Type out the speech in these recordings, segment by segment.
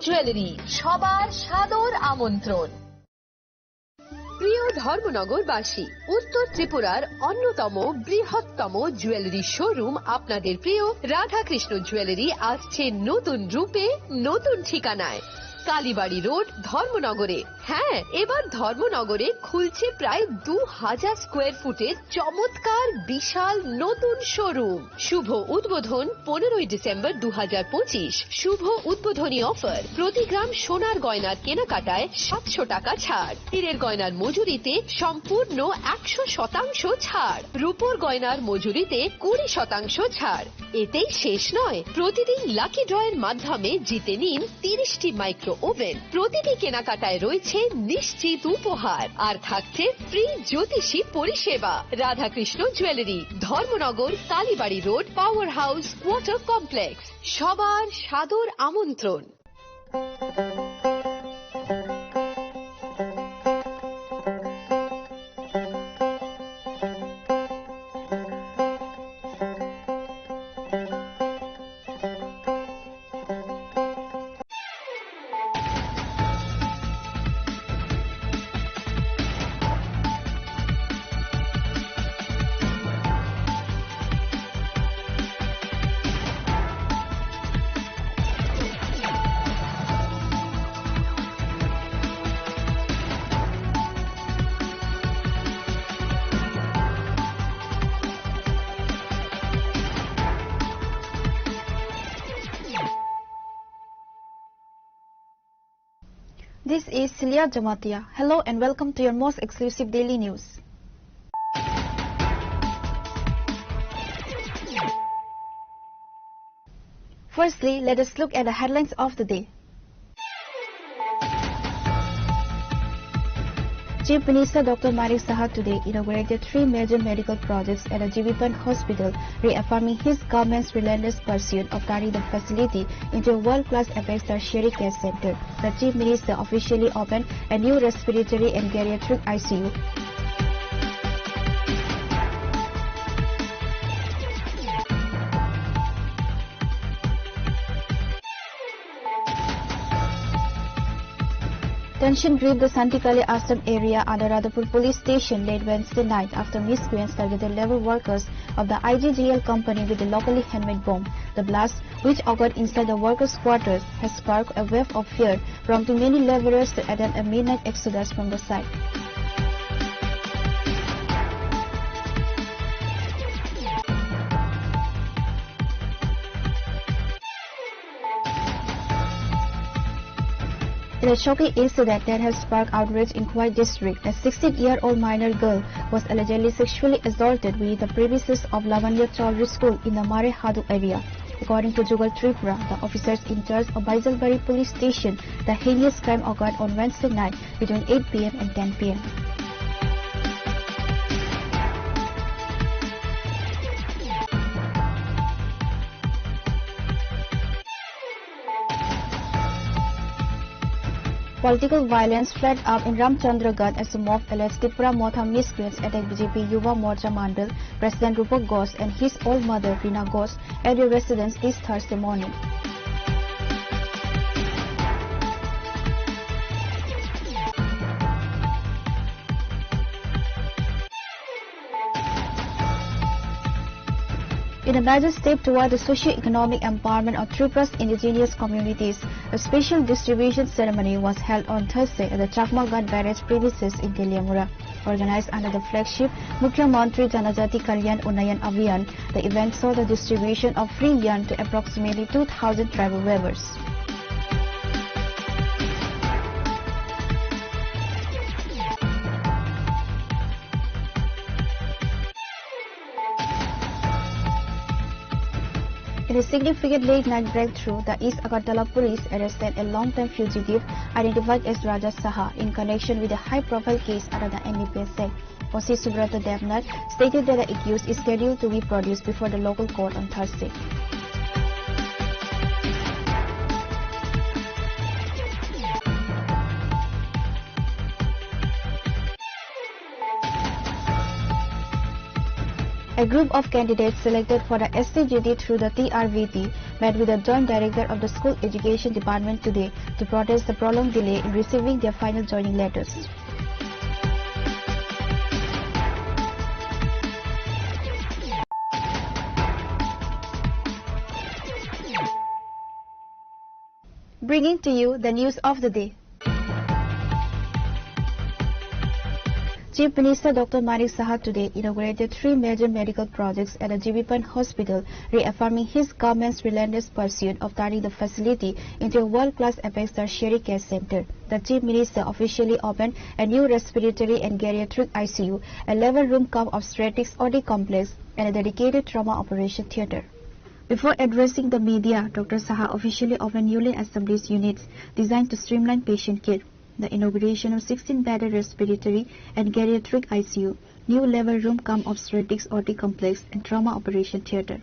Jewellery সবার সাদর আমন্ত্রণ। প্রিয় ধর্মনগরবাসী, উত্তর ত্রিপুরার অন্যতম বৃহত্তম জুয়েলারি শোরুম আপনাদের প্রিয় রাধাকৃষ্ণ জুয়েলারি আসছে নতুন রূপে, নতুন ঠিকানায়, কালীবাড়ি রোড, ধর্মনগরে। হ্যাঁ, এবার ধর্মনগরে খুলছে প্রায় 2000 স্কোয়ার ফুটের চমৎকার বিশাল নতুন শোরুম। শুভ উদ্বোধন 15ই ডিসেম্বর 2025। শুভ উদ্বোধনী অফার, প্রতি গ্রাম সোনার গয়নার কেনাকাটায় 700 টাকা ছাড়, হীরের গয়নার মজুরিতে সম্পূর্ণ 100% ছাড়, রূপোর গয়নার মজুরিতে 20% ছাড়। এতেই শেষ নয়, প্রতিদিন লাকি ড্রয়ের মাধ্যমে জিতে নিন 30টি মাইক্রো ওভেন। প্রতিটি কেনাকাটায় রয়েছে নিশ্চিত উপহার, আর থাকছে ফ্রি জ্যোতিষী পরিষেবা। Radhakrishna jewellery, Dharmanagar, Kalibari road, power house, water complex. সবার সাদর আমন্ত্রণ। This is Celia Jamatia. Hello and welcome to your most exclusive daily news. Firstly, let us look at the headlines of the day. Chief Minister Dr. Manik Saha today inaugurated 3 major medical projects at the Jivipan Hospital, reaffirming his government's relentless pursuit of turning the facility into a world-class Apex Tertiary Care Center. The Chief Minister officially opened a new respiratory and geriatric ICU. Tension gripped the Santikali Ashram area under Radhapur police station late Wednesday night after miscreants targeted level workers of the IGGL company with a locally handmade bomb. The blast, which occurred inside the workers' quarters, has sparked a wave of fear, prompting many laborers to attempt a midnight exodus from the site. In a shocking incident that has sparked outrage in Khwai district, a 16-year-old minor girl was allegedly sexually assaulted within the premises of Lavanya Chaudhary School in the Mare Hadu area. According to Jugal Tripura, the officers in charge of Baijalbari police station, the heinous crime occurred on Wednesday night between 8 p.m. and 10 p.m. Political violence flared up in Ramchandragarh as a mob alleged Tripura Motha miscreants attacked BJP Yuva Morcha Mandal President Rupak Ghosh and his old mother Rina Ghosh at their residence this Thursday morning. In a major step toward the socio-economic empowerment of Tripura's indigenous communities, a special distribution ceremony was held on Thursday at the Chakmagarh Barrage premises in Teliamura. Organized under the flagship Mukhya Mantri Janajati Kalyan Unnayan Abhiyan, the event saw the distribution of free yarn to approximately 2,000 tribal weavers. In a significant late-night breakthrough, the East Agartala police arrested a long-time fugitive identified as Raja Saha in connection with a high-profile case under the NDPS Act. OC Subrata Devnath stated that the accused is scheduled to be produced before the local court on Thursday. A group of candidates selected for the SCGT through the TRVT met with the Joint Director of the School Education Department today to protest the prolonged delay in receiving their final joining letters. Bringing to you the news of the day. Chief Minister Dr. Manik Saha today inaugurated 3 major medical projects at the GBPAN Hospital, reaffirming his government's relentless pursuit of turning the facility into a world-class apex tertiary care center. The Chief Minister officially opened a new respiratory and geriatric ICU, a level room cum obstetrics OD complex, and a dedicated trauma operation theatre. Before addressing the media, Dr. Saha officially opened newly established units designed to streamline patient care. The inauguration of 16-bedded respiratory and geriatric ICU, new level room cum obstetrics OT complex, and trauma operation theatre.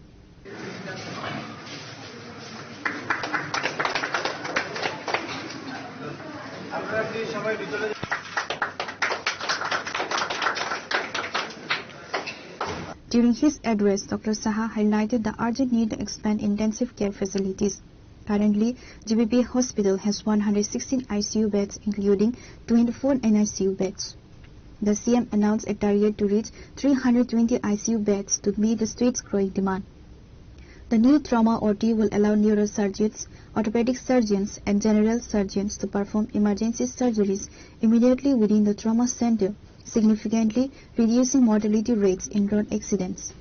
During his address, Dr. Saha highlighted the urgent need to expand intensive care facilities. Currently, GBP Hospital has 116 ICU beds, including 24 NICU beds. The CM announced a target to reach 320 ICU beds to meet the state's growing demand. The new trauma OT will allow neurosurgeons, orthopedic surgeons, and general surgeons to perform emergency surgeries immediately within the trauma center, significantly reducing mortality rates in road accidents.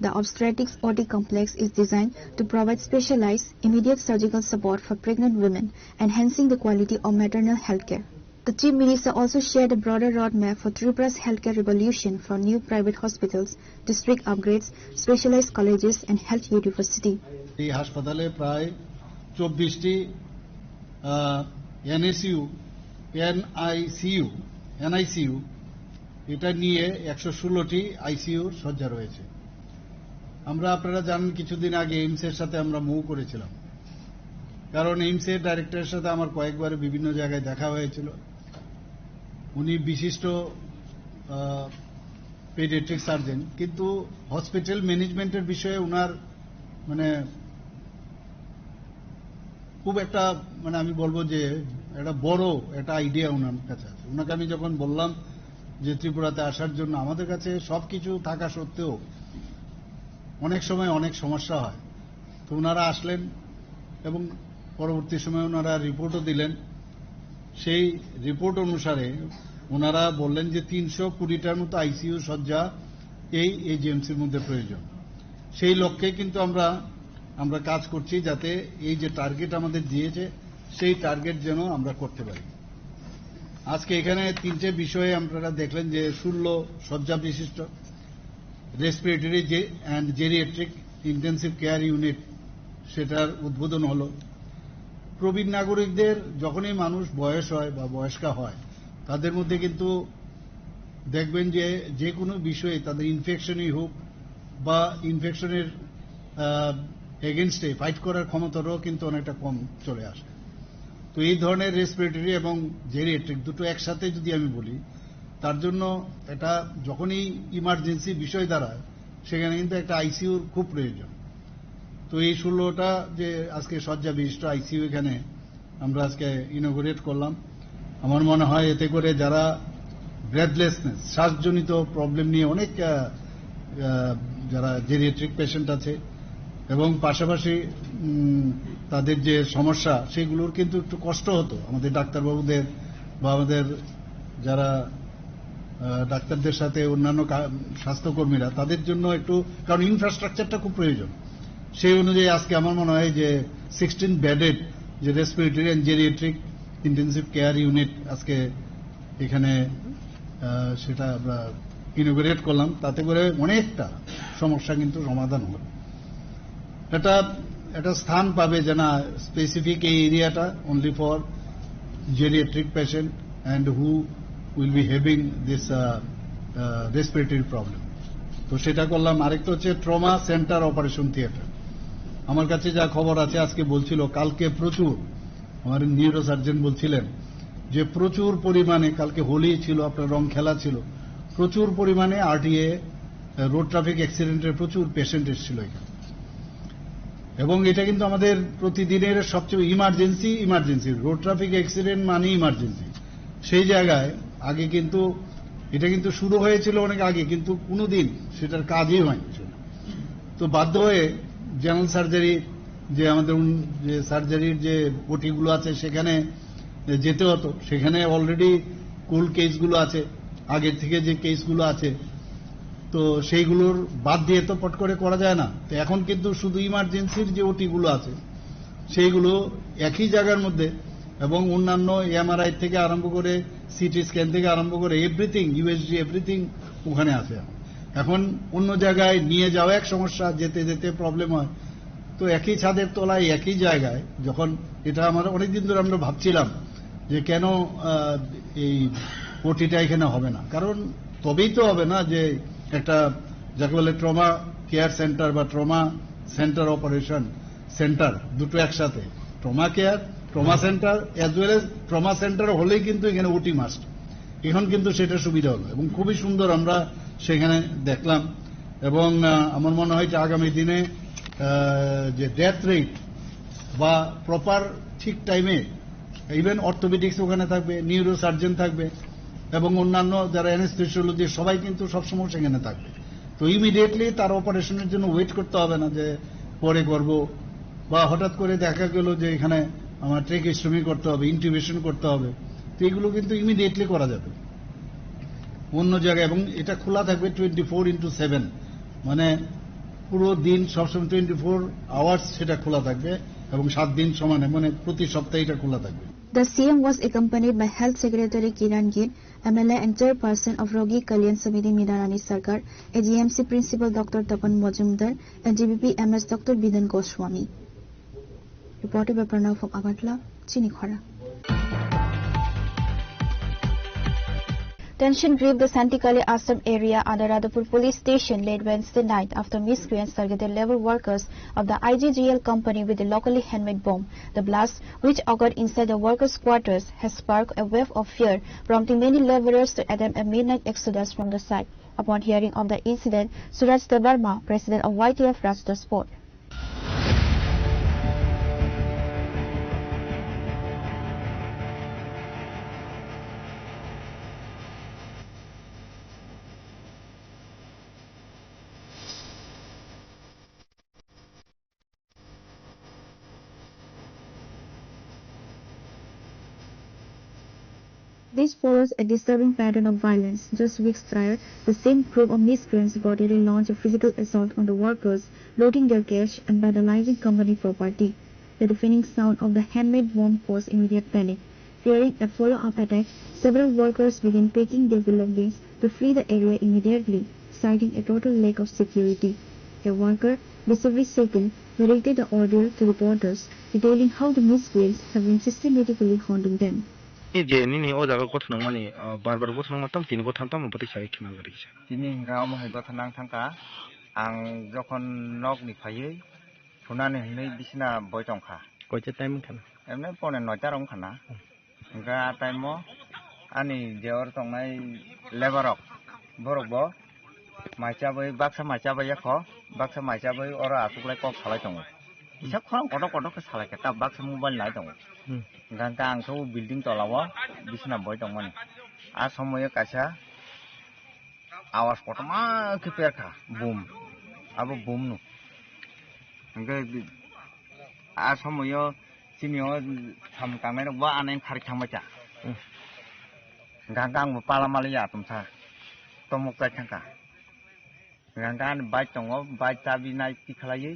The obstetrics OT complex is designed to provide specialized, immediate surgical support for pregnant women, enhancing the quality of maternal health care. The Chief Minister also shared a broader roadmap for Tripura's healthcare revolution for new private hospitals, district upgrades, specialized colleges, and health university. এই হাসপাতালে প্রায় 24টি NICU এটা নিয়ে 116টি ICU শয্যা রয়েছে। আমরা আপনারা জানেন কিছুদিন আগে এইমসের সাথে আমরা মুভ করেছিলাম, কারণ এইমসের ডাইরেক্টরের সাথে আমার কয়েকবার বিভিন্ন জায়গায় দেখা হয়েছিল। উনি বিশিষ্ট পেডিয়াট্রিক সার্জন, কিন্তু হসপিটাল ম্যানেজমেন্টের বিষয়ে উনার খুব একটা আমি বলবো যে একটা বড় একটা আইডিয়া উনার কাছে আছে। উনাকে আমি যখন বললাম যে ত্রিপুরাতে আসার জন্য, আমাদের কাছে সবকিছু থাকা সত্ত্বেও অনেক সময় অনেক সমস্যা হয়, তো ওনারা আসলেন এবং পরবর্তী সময় ওনারা রিপোর্টও দিলেন। সেই রিপোর্ট অনুসারে ওনারা বললেন যে 320টার মতো আইসিইউ শয্যা এই এজিএমসির মধ্যে প্রয়োজন। সেই লক্ষ্যে কিন্তু আমরা কাজ করছি, যাতে এই যে টার্গেট আমাদের দিয়েছে সেই টার্গেট যেন আমরা করতে পারি। আজকে এখানে 3টে বিষয়ে আপনারা দেখলেন যে 16 শয্যা বিশিষ্ট respiratory and geriatric intensive care unit, সেটার উদ্বোধন হলো। প্রবীণ নাগরিকদের যখনই মানুষ বয়স হয় বা বয়স্কা হয়, তাদের মধ্যে কিন্তু দেখবেন যে যে কোনো বিষয়ে তাদের ইনফেকশনই হোক বা ইনফেকশনের এগেনস্টে ফাইট করার ক্ষমতাটাও কিন্তু অনেকটা কম চলে আসে। তো এই ধরনের রেসপিরেটরি এবং জেরিয়াট্রিক দুটো একসাথে যদি আমি বলি, তার জন্য এটা যখনই ইমার্জেন্সি বিষয় দাঁড়ায়, সেখানে কিন্তু একটা আইসিইউর খুব প্রয়োজন। তো এই 16টা যে আজকে শয্যা বিশিষ্ট আইসিইউ এখানে আমরা আজকে ইনোগ্রেট করলাম, আমার মনে হয় এতে করে যারা ব্রেথলেসনেস, শ্বাসজনিত প্রবলেম নিয়ে অনেক যারা জেরিয়াট্রিক পেশেন্ট আছে এবং পাশাপাশি তাদের যে সমস্যা, সেগুলোর কিন্তু একটু কষ্ট হতো আমাদের ডাক্তারবাবুদের বা আমাদের যারা ডাক্তারদের সাথে অন্যান্য স্বাস্থ্যকর্মীরা, তাদের জন্য একটু, কারণ ইনফ্রাস্ট্রাকচারটা খুব প্রয়োজন। সেই অনুযায়ী আজকে আমার মনে হয় যে 16 বেডেড যে respiratory and geriatric intensive care unit আজকে এখানে সেটা আমরা ইনোগ্রেট করলাম, তাতে করে অনেকটা সমস্যা কিন্তু সমাধান হবে। এটা স্থান পাবে যে না স্পেসিফিক এই এরিয়াটা only for geriatric patient and who will be having this respiratory problem. তো সেটা করলাম। আরেকটা হচ্ছে ট্রমা সেন্টার অপারেশন থিয়েটার। আমার কাছে যা খবর আছে, আজকে বলছিল কালকে প্রচুর, আমার নিউরো সার্জন বলছিলেন যে প্রচুর পরিমাণে, কালকে হোলি ছিল, আপনার রং খেলা ছিল, প্রচুর পরিমাণে আরটিএ রোড ট্রাফিক অ্যাক্সিডেন্টের প্রচুর পেশেন্ট এসেছিল এখানে, এবং এটা কিন্তু আমাদের প্রতিদিনের সবচেয়ে ইমার্জেন্সি রোড ট্রাফিক অ্যাক্সিডেন্ট মানে ইমার্জেন্সি। সেই জায়গায় আগে কিন্তু এটা কিন্তু শুরু হয়েছিল অনেক আগে, কিন্তু কোনোদিন সেটার কাজই হয়নি। তো বাধ্য হয়ে জেনারেল সার্জারি যে আমাদের যে সার্জারির যে ওটিগুলো আছে সেখানে যেতে হতো। সেখানে অলরেডি কোল্ড কেসগুলো আছে, আগের থেকে যে কেসগুলো আছে, তো সেইগুলোর বাদ দিয়ে তো পট করে করা যায় না। তো এখন কিন্তু শুধু ইমার্জেন্সির যে ওটিগুলো আছে সেইগুলো একই জায়গার মধ্যে, এবং অন্যান্য এমআরআই থেকে আরম্ভ করে সিটি স্ক্যান থেকে আরম্ভ করে এভরিথিং, ইউএসজি এভরিথিং ওখানে আছে। এখন অন্য জায়গায় নিয়ে যাওয়া এক সমস্যা, যেতে যেতে প্রবলেম হয়। তো একই ছাদের তলায় একই জায়গায় যখন, এটা আমরা অনেকদিন ধরে আমরা ভাবছিলাম যে কেন এই ওটিটা এখানে হবে না। কারণ তবেই তো হবে না যে একটা যাকে বলে ট্রমা কেয়ার সেন্টার বা ট্রমা সেন্টার অপারেশন সেন্টার, দুটো একসাথে, trauma care, trauma centre as well as trauma centre হলেই কিন্তু এখানে ওটি মাস্ট। এখন কিন্তু সেটা সুবিধা হলো এবং খুবই সুন্দর আমরা সেখানে দেখলাম। এবং আমার মনে হয় যে আগামী দিনে যে ডেথ রেট বা প্রপার ঠিক টাইমে, ইভেন অর্থোপেডিক্স ওখানে থাকবে, নিউরো সার্জন থাকবে, এবং অন্যান্য যারা অ্যানেস্থেসিওলজি সবাই কিন্তু সবসময় সেখানে থাকবে। তো ইমিডিয়েটলি তার অপারেশনের জন্য ওয়েট করতে হবে না যে পরে করব, বা হঠাৎ করে দেখা গেল যে এখানে আমার ট্রেকিওস্টমি করতে হবে, ইন্টিউবেশন করতে হবে। তো এগুলো কিন্তু ইমিডিয়েটলি করা যাবে অন্য জায়গায়, এবং এটা খোলা থাকবে 24/7, মানে পুরো দিন সবসময় 24 আওয়ার্স সেটা খোলা থাকবে, এবং 7 দিন সমানে, মানে প্রতি সপ্তাহে এটা খোলা থাকবে। The CM was accompanied by Health Secretary Kiran Gir, MLA and Chairperson of Rogi Kalyan Samiti Midarani Sarkar, AGMC Principal Dr. Tapan Majumdar, and GBP MS Dr. Bidan Goswami. Reported by Pranav from Agartala, Chinikhara. Tension gripped the Santikali Assam area under Radhapur police station late Wednesday night after miscreants targeted labor workers of the IGGL company with a locally handmade bomb. The blast, which occurred inside the workers' quarters, has sparked a wave of fear, prompting many laborers to attempt a midnight exodus from the site. Upon hearing of the incident, Suraj Devarma, president of YTF, rushed the spot. This follows a disturbing pattern of violence. Just weeks prior, the same group of miscreants reportedly launched a physical assault on the workers, looting their cash and vandalizing company property. The deafening sound of the handmade bomb caused immediate panic. Fearing a follow-up attack, several workers began packing their belongings to flee the area immediately, citing a total lack of security. A worker, visibly shaken, narrated the ordeal to reporters, detailing how the miscreants have been systematically haunting them. যে নিনি ও জায়গা কথা নং মানে বারবার কথা নং মাতাম তিনি কথা তাম পতি সাই খেনা গরিছে তিনি গাঁव মহাय কথা নাং थांखा आं जखन नक निफायै फुनानै हनै बिसिना बय दंखा কয়টা টাইম খানা एमने पने 9टा रं खाना गा टाइमो आनि जेवर तंनाय लेबारक बरकबो माइचाबै बाक्सा माइचाबै ख बाक्सा माइचाबै अरा आतुकलाय कक सालाय दङ इसा खरं कटक कटक सालायके ता बाक्सा मोबाइल नाय दङ गांका आंखौ बिल्डिं तलाव बिसिना बय दंमोन आ समय कासा आवाज पटमा के पेरखा बुम अब बुम नु ओंगे आ समय सिनियो थाम कांनाय बा आनै खारि थांबायचा गांका आंबो पालामालिया तुमसा तमक जाय थांखा गांका बाइक दङ बाइक चाबि नाय कि खालायै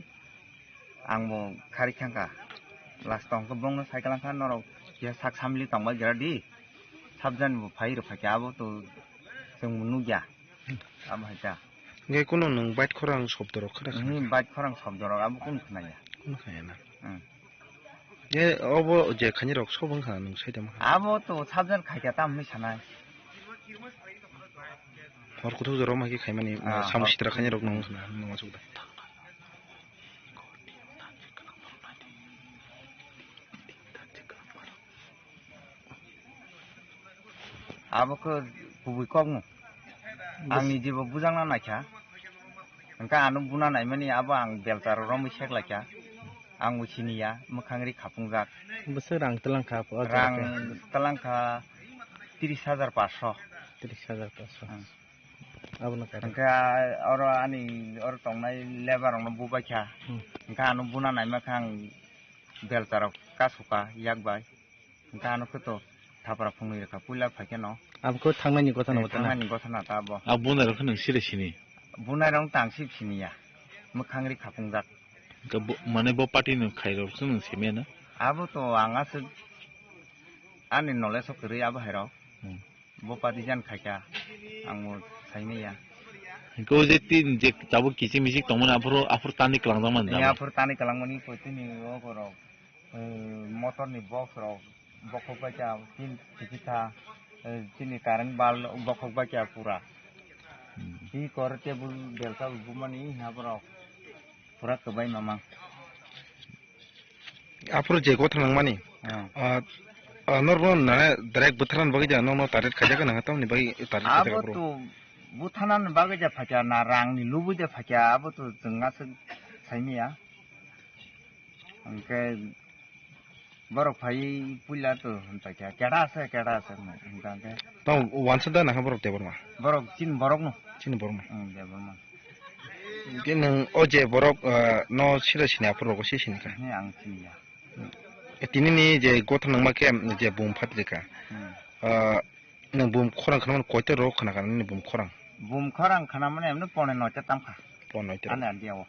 आंबो खारि थांखा लास्ट अंक बंग साइकेल आंखा नराव या साक सामलि थांबाय जरादि साबजान फाइर फाकाबो तो जों नुगिया आमहायता गे कोनो नों बाइट खरां शब्द र खरा नि बाइट खरां शब्द र आबो कोन खोनाया कोन खायाना ए अब जे खानि रक सबं खा नों साइदाम आबो तो साबजान खायका ताम नि सानाय हर कुथु जरा माखि खाय माने सामसित्रा खानि रक नों खाना नङा सुदा आबो को गुबै कगनु आंनि जेबो बुजांना नायखा engka anu buna naimani abo ang beltar romi seklakya ang musiniya mokhangri khapungjak besar rang telangka apa rang telangka 30,500 30,500 apa nak kata engka oro ani oro tongnai lebar rong bubakya engka anu buna naimakang beltar kasuka yakbai engka anu kuto thapra phungni rekha puila phakeno आपको थांनायनि गथा नङा तना थांनायनि गथना ताबो आबुना रखो नों सिरे सिनि बुनाय रं तांसिब सिनिया मोखांरि खाफुंजाक माने बो पार्टी नो खाइरसो नों सेमे ना आबो तो आंगासो आनि नलेज करै आबो हायरो बो पार्टी जान खायका आंबो साइनैया को जे तीन जे जाबो किसि मिसि तमन आफर तानि क्लांजामान दा याफोर तानि कलांगमनि पतिनि ओगरो मटरनि बक्सरो बखबाचा तीन टिकिटा चिनी कारेन्ट बाल बखबाचा पूरा इ कर टेबुल बेलका उबुमानि हाबरो पूरा कबाय मामा आफर जे गथा नंमानि नर्मल ना डाइरेक्ट बुथरान बगै जा न तारेट खाजा ना तमनि बगै तारेट खाजा आबो तो बुथानान बगै जा फाचा ना रांनि लुबु जा फाचा आबो तो जोंगासो साइनिया ओंके बरक फाइ पुला तो होनता क्या केड़ा আছে होनता त वानस दा ना बरक देबर मा बरक चिन बरक बरमा देबर मा के नों अजे बरक न सिरा सिना आफर रगो सिसिनि का हे आं सिनिया तिनिनि जे गथा नंमा के जे बुम फाटलेका नों बुम खरां खनमान कयते रो खना कानि बुम खरां खाना माने हमने पने नयता तामखा पनयते आने आदियाव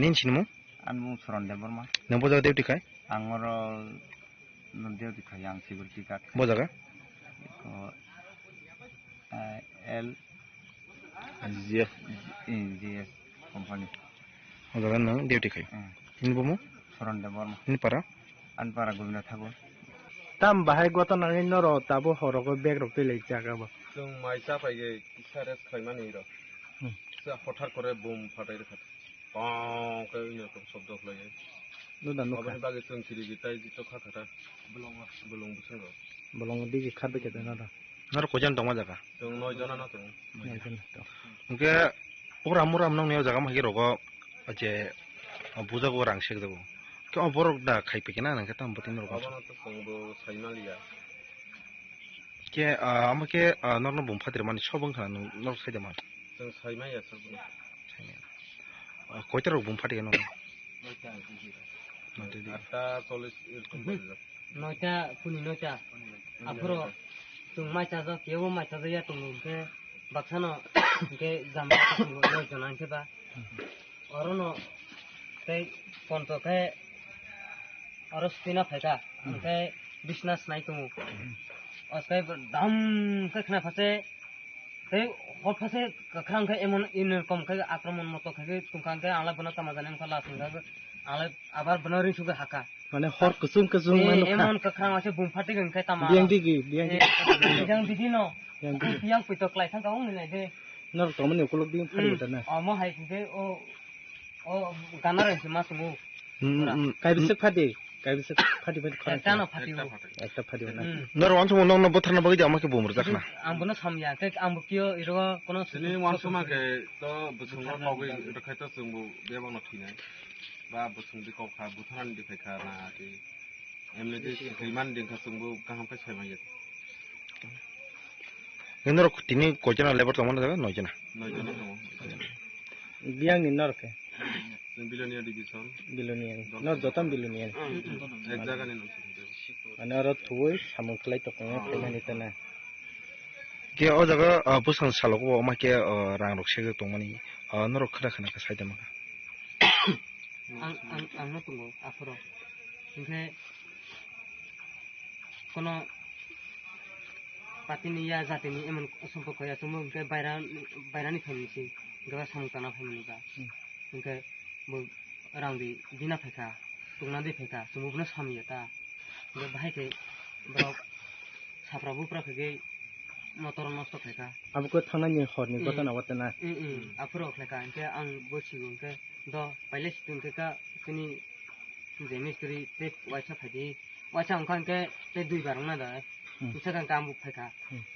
निन सिनमु आन बुं सरन देबर मा नों बजा देउति खाय आंगर नदेव दिखाय आं सिगुरति का बजागा एल जे जीएस कंपनी बजागा नों देउति खाय इन बुमु सरन देबर मा इन पारा आन पारा गोबिना थागो ताम बाहाय गता नाङै नर ताबो हरगो बेग रक्ते लै जागाबो जों माइसा फाइगे किसारे खायमानि र जा हठार करे बुम फाटाय रखा पां के इनो तो शब्द खलाय नुदा नुखा अबे बागे जों सिरि गिताय जितो खाखाटा बुलुंग बुसंग बलंग दिगि खाबे के नर नर कोजान दमा जागा जों 9 जना ना तो ओके ओरा मुराम नंनियाव जागा माहि रगो जे बुजागो रांसेक जागो के बरक दा खाइपे के ना नंके ताम बतिन रगो बाबा तो संगो साइमालिया के आमके नर बुम फातिर माने सबं खाना नर खाइदे मा जों साइमाया सब कयतर बुम फातिर के नर 9টা पुनि 9টা आफरो तुम माइचा जा केवो माइचा जा तुम के बाक्सानो के जामा नय जना के बा अरनो ते कोनतो के अरस्तिना फाइका के बिजनेस नाइ तुम असै दाम के खना फसे ते हर फसे कखरां के एमन इन कम के आक्रमण मतो के तुमका के आला बना तमा जाने खला संगा आला आबार बनरि सुगे हाका माने हर कुसुम माने एमन कखरां आसे बुम फाटि गन के तमा बियां दिगि जang di no yang pito klai thang kaung ni de नर तमनि उकुलक दिम फारि तना mo hai ke o ganar se mas mu काइबिसे फादि खरा ta no phati u एकटा फादि ना नर वान समाव नन बथरना बगै जामा के Boomer जाखना ang bono samya ke ang bukio iro kono sini wansuma ke to busungro kawai rekhai to जोंबो बेबांना थिनाय बा बुसुं दिखौ खा बुथान दिखाय खा ना के एमने दे सैमान दिखा जोंबो गाहाम के सायमाय नर तिनि कयजना लेबर तमन जागा 9 जना 9 जना दङ बियां नि नर के जों बिलोनिया डिभिजन बिलोनिया नर जतम बिलोनिया एक जागानि न अनि अर थुय सामु खलाय त कङ खायमानि तना के ओ जगा बुसं सालको मा के रां रक्से तमनि नर खरा खना का साइदा मा ang no tungo afro ingke kono patini ya zatini emon sampoko ya tumo ingke bairani famisi gaba samutana famili ba ingke bo rangdi dina pheka tungna de pheka tumubna samiya ta ge bahai ke brok saprabu pra phege motor nosto pheka abko thangani horni gota na watana afro pheka ingke ang bochigo ingke do paile situng ke ka kini जेमिस्ट्री ते वाचा फदी वाचा अंखान के ते दुई बार ना दा इसा kan kamu pheka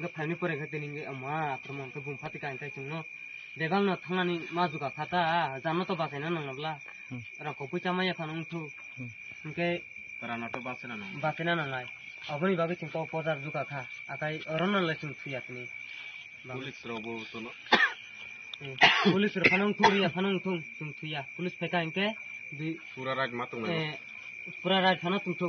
ग फाइनि परे खते निगे अमा आक्रमण के बुम फाति कान ते चुनो Debang na thangani majuka khata janno to basaina nangnabla rangko pucha maya khanung thu ke Rana to basena no. basaina nangai aboni bagi chingko pozar juka kha akai oronna lesing thuyatni Police robo to no. police khanung thuriya khanung thung tum thuya police pheka inke di Pura raj matung no. pura raj khana tum thu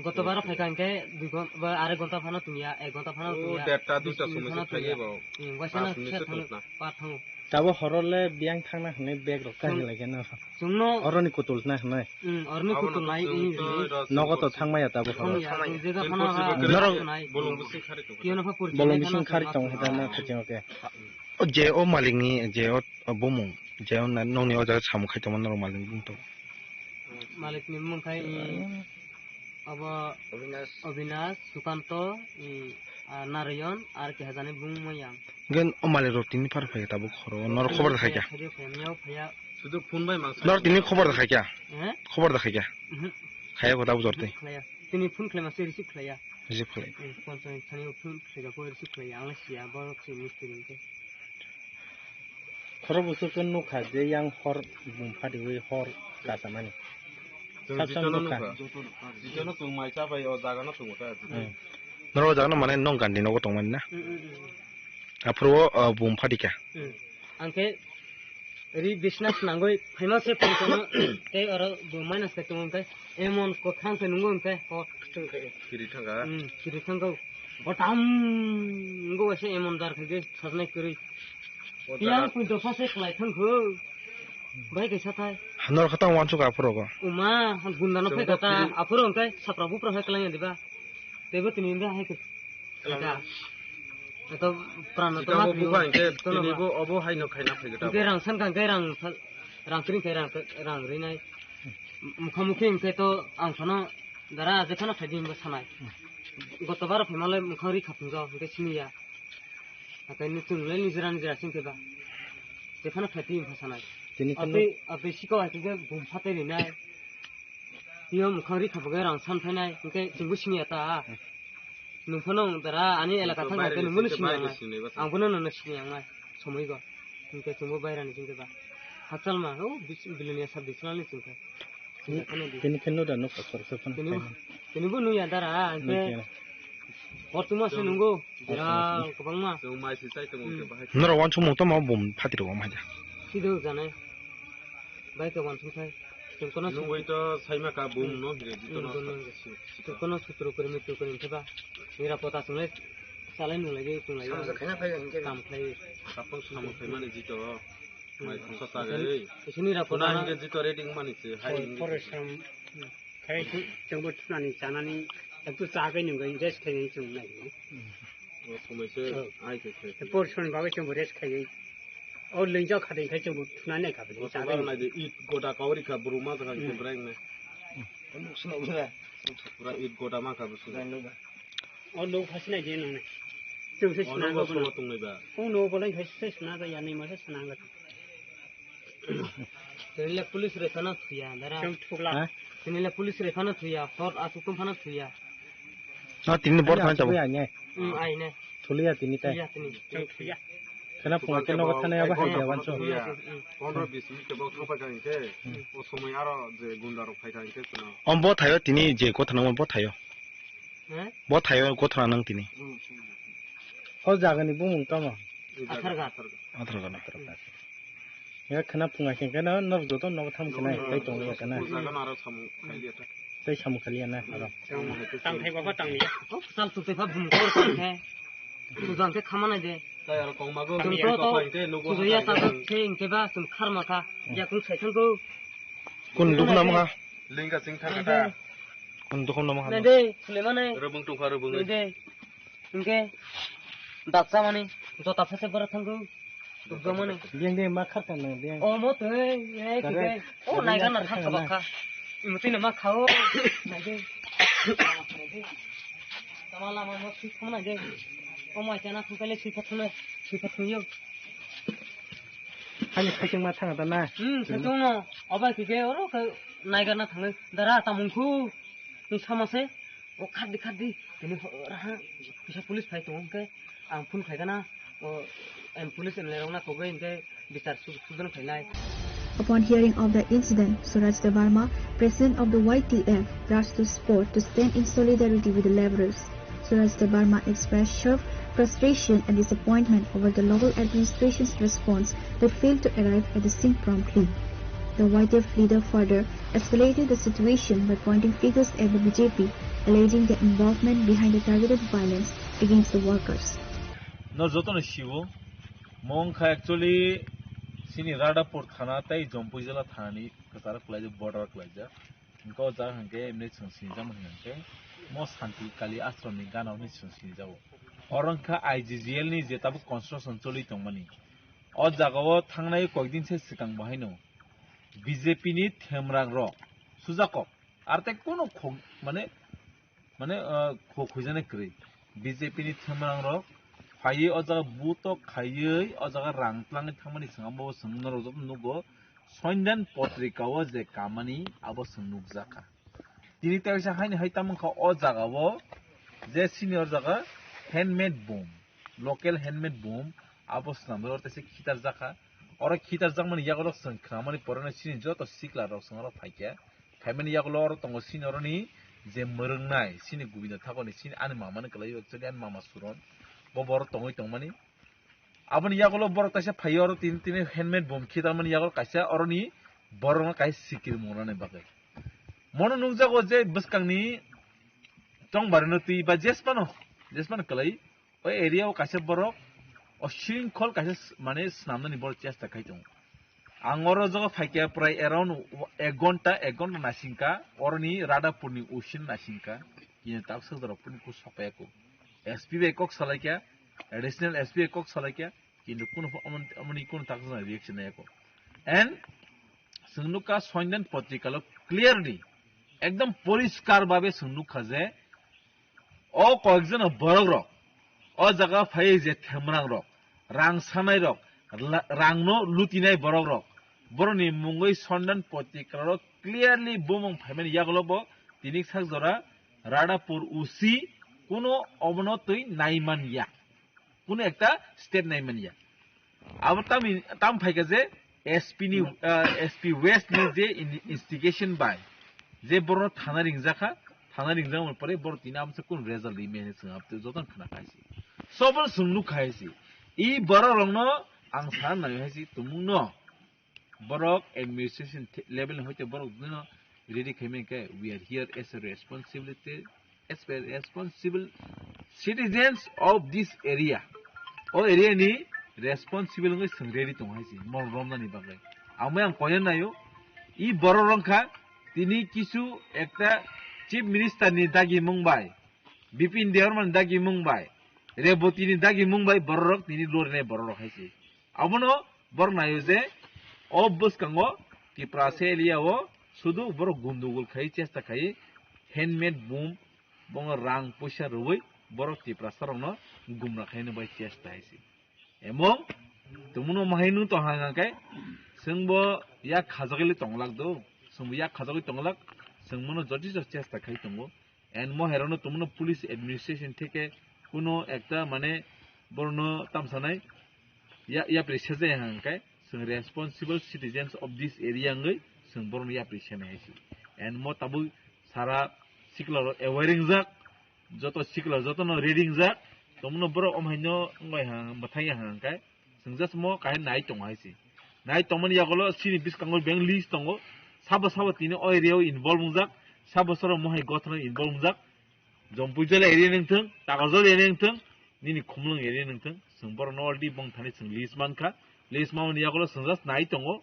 গতবার pheka inke 2 ঘন্টা 2.5 ঘন্টা খানা তুমিয়া 1 ঘন্টা খানা ও তুমিয়া দেড়টা দুইটা সময় খাইয়ে বাও ওয়াইসানা পাথং Tabo horole biang thang na hne bag ro ka lage na. Sungno Oroni kutul na hne. orni kutul nai ini Nogo to thang maya tabo Sung horole. ya jega khana Noro bolong busi khari to. kiyo na pa purti Bolong bising khari tong heda na khajeng ke. O je o malingi je o bomung je o na nongni o ja sam khai to manro maling bung to. malik ni mung kai aba Avinash Sukanto Narayan ar ke hazane bung mayam Gen o male ro tini par phai tabo khoro nor khobar da khaikya. শুধু phone by মাংস Nor tini khobar da khaikya. eh Khobar da khaikya. Khaya ko tabo jorte. khaya tini phun khlema se receive khlaya Je phai. sponsor thani phun khlega ko receive khlaya ang sia ba se mystery ke Khoro busu kun nu kha je yang hor bum phadi we hor ka samani. জিতনো নুকা জিতনো তুং মাইচা বাই ও জাগানো তুং ওটা Noro jagna mane nong gandi no ko tong man na. Apro bum phadi ka. angke ri business nangoi famous se phun ke aro bu minus ke tum ke emon ko khang ke nungo ke ko ফিরি ঠাঙ্গা kiri thangko otam ngo se emon dar ke sajnai kiri yang pun do fase khlai thangko bai ke sathai Nor khatang wan chu ka apro ko. uma gundano phe kata apuro ke saprabu pro he klai diba tebe tini inda he ke kata to prana to Jita ma বো বুফা ইনকে তিনি বো অবো হাইনো খাইনা ফেগটা ke rang san kan ke rang kring ke rang ri nai mukhamukhi ke to ang khana dara je khana phadin ba sanai gotobar phemale mukhari khapinga ke siniya akai ni tungle ni jira singke ba je khana phadin ba sanai Tini kan ape siko ake ke bum phate ri nai yo mukhari khapaga rang san phainai ke singbu siniya ta nungphonong dara ani elaka thang ke nungbu siniya ang bono no siniya ngai somoi go ke singbu bairani singke ba hatsal ma o bilania sab bisnali singke tini kan no da no khor se fan. Ini bu nu ya dara ke ortuma se nunggu dara kabang ma তুং my সিসাই তুং okay Bahai Nor wan chu mo to ma bum phadi ro ma ja. sido jane bai ke wan sumthai tum kono নু ওই তো সাইমা কা broom no হিরে জিতনো tum kono sutro kore mitu kore theba mera pota sungle salai nu lagi tum lagi kam khai কাপন সামো ফাইমানে জিতো মাই সসা গে isini ra কোনা pota হিরে জিতো rating মানিছে high फरेस्टम खाय जोंबो थुनानै जानानै एकटु जागाय नंगौ रेस्ट खायै जों नायो ও সময়ছে আইকে খে फरेस्टनि बागै जोंबो रेस्ट खायै औ लैजा खादैखाय जोंबो थुनानै नायखाबाय ও जागाय সবার নাই ইট গোটা কাউরি খা বুরুমা জাগা কে ব্রাইং নে পুরা ইট গোটা মা খা বসু औ लो फासि नायदे नोंने जोंसो অনঙ্গ सुनांगौ সলো তুং নাইবা औ नो बलाय खायसो सुना जाया नै मासो सुनांगौ tenile police re kana thuya dara जों थुगला tenile police re kana thuya hot asukum phana thuya Na tini bor than chabu. ai ne Thulia tini tai. thuya tini जों थुया Kana phung ke no ka thana ba hai ja wan chu. 15-20 minute কেবল খাপা গাইতে ও সময় আরো যে গুন্ডারো phi গাইতে শুনো On bo thayo tini je ko thana bo thayo. eh Bo thayo ko thana nang tini. Ho jaga ni bung ta ma. atharga Athar ga na tar ka. Ya khana phunga ke kana nor do to no tham kana tai tong ya kana. জাগান আরো সামু খাইলিয়াটা Tai sam khali na ara. जों तांथायबाबा तांलिया sal tu te fa bum kor kan the tu jang ke khamana de তাই আর কংমাগো tum তুমি to তো ফাইতে to নগো tu ya ta the in ke ba tum kharma ka ya kum sai thang ko Kun duk nam ha. Linga Singh থাকাটা Kun duk nam ha. na de sulemane রবং টং ফারো বং na de inke daksa mane to ta phase bar thang ko tu gamane Biang de ma khat na biang. o mo te ye ki ke o nai ga na thang ka ba kha imuti na ma khao na de tamala ma mo si khona de o ma chana thu kale si thunu yo Hani khaching ma thang ta na. 세종노 어바 그게 어로 그 나이가 나 당을 나라 따문쿠 이 참아세 오 카디 되니 라 비사 폴리스 파이트 온게 안 푼 파이가나 어 police लेरंगना Kobe इनके बिचार सुदन फैलाय Upon hearing of the incident, Suraj Devarma, president of the YTF, rushed to spot to stand in solidarity with the laborers. Suraj Devarma expressed sharp frustration and disappointment over the local administration's response that failed to arrive at the scene promptly. The YTF leader further escalated the situation by pointing fingers at the BJP, alleging their involvement behind the targeted violence against the workers. No jotono shiwo mongkha actually sini Radapur thana tai Jompujala thani kasara klaja border klaja inko ja hanke emne chungsin jam hanke mo santi kali ashram ni gana ni chungsin jawo orangkha IGGL ni jetabu construction choli tongmani o jagao thangnai koikdin se sikang bahaino BJP ni themrang ro sujakok arte kono mane khojane kri BJP ni themrang ro फाइयो अजागा बुतो खाइयो अजागा रांप्लांग थांमानि संगाबो संगनरो जब नुगो सन्दान पत्रिकाओ जे कामानि आबो संनुग जाखा तिनि तायसा हाइनि हाइतामखा अ जागाबो जे senior जागा handmade बम local handmade बम आबो सनामरो तसे खितार जाखा और खितार जागमानि यागलो संख्रामानि परने सिनि जतो सिक्ला रक संगरो फाइके फाइमानि यागलो और तंगो सिनियरनि जे मरंनाय सिनि गुबिना थागोनि सिनि आनि मामानि कलायो एक्चुअली आनि मामा सुरन बबर तंगै तंमानि आबनि यागलो बर तासे फाइयो तीन हैंडमेड बम खितारमानि यागलो काइसा अरनि बरना काइ सिकिर मोनाने बागै मन नुजागो जे बसकांनि तंबारनो तुइ बा जेसमानो कलाई ओ एरियाव काइसा बर ओ शिंखल काइसा माने स्नामनानि बर चेष्टा खाइदों आंगरो जगो फाइके प्राय अराउंड 1 घंटा नासिंका अरनि रादापुरनि उसिन नासिंका किने ताक सदरपुरनि को सपायाको SP एकक सलाइक्या एडिशनल SP एकक सलाइक्या किन्तु कुनु अमनि कुनु ताकजना रिएक्शन नायको एंड संनुका सन्दान पत्रिकालो क्लियरली एकदम परिष्कार भाबे संनुखा जे ओ कयजन बरग रक ओ जगा फाइ जे थेमरां रक रां सानाय रक रांनो लुटिनाय बरग रक बरनि मुंगै सन्दान पत्रिकालो क्लियरली बुमं फाइमानि यागलोबो तिनि सागजरा राडापुर उसी কোনো অবনতই নাইমানিয়া কোনো একটা স্টেট নাইমানিয়া আবার তাম ফাইকা যে এসপি ওয়েস্ট নি যে ইনভেস্টিগেশন বাই যে বড় থানা রিংজাং পরে বড় তিনা আমছে কোন রেজাল্ট ইমেনে সঙ্গাবতে যতন খানা খাইছি সবর সুনলু খাইছি ই বড় রংনো আং সান নাই হাইছি তুমুনো বড় এডমিনিস্ট্রেশন লেভেল হইতে বড় দিনো রেডি খাইমেকে we are here as a responsibility as responsible citizens of this area o area ni responsible ngai sangreri tong haisi mon romna ni bagai amai ang koyen nayo I boro rongkha tini kisu ekta chief minister ni dagi mungbai bipin deorman dagi mungbai reboti ni dagi mungbai borok tini lorne borok haisi abono bor nayo je obus kango ki prase area o sudu bor gundugul khai chesta khai handmade boom bong rang pusha ruwai borok ti prasarongno gumna khaine bai chesta haisi emong tumuno mahainu to hangakai sengbo ya khajagili tonglak do sengbo ya khajagili tonglak sengmono joti chesta khai tongo and mo herono tumuno police administration theke kuno ekta mane borno tamsanai ya pressure je hangakai seng responsible citizens of this area ngai seng borno ya pressure haisi and mo tabu sara siklar awaring jak joto siklar joto no reading jak tomno bro omhaino ngai ha bathai ha kai singjas mo kai nai tong haisi nai tomani yagolo sini biskangol bang list tongo sabo tini o area involve jak sabo soro mo hai gothna involve jak jompujala area nengthang tagajol area nengthang nini khumlung area nengthang singbor no already bong thani sing list manka list mauni yagolo singjas nai tongo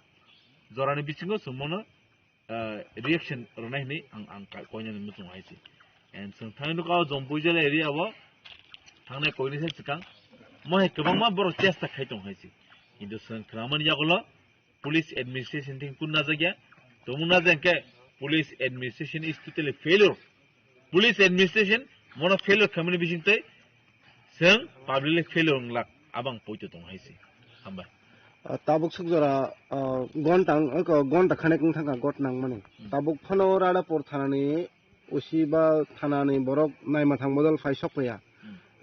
jorani bisingo sumono reaction ronai ni ang koina ni mutung haisi and sing thang ka jompujala area wa thangnai koini se chikang mo he kebangma bor chesta khaitong haisi কিন্তু সংক্রমণ ইয়াগুলো police administration থেকে কোন না জায়গা তোমরা জানকে police administration is totally failure police administration মনো failure খামনি বিচিংতে जों पाब्लिक फेलियर लाख आबां पयतो दं हायसे हामबा ताबुक सुगजरा घन्टा खाने थांगा गट नां माने ताबुक फनो राडा पर थानानि उसिबा थानानि बरक नायमा थां बदल फाइ सफैया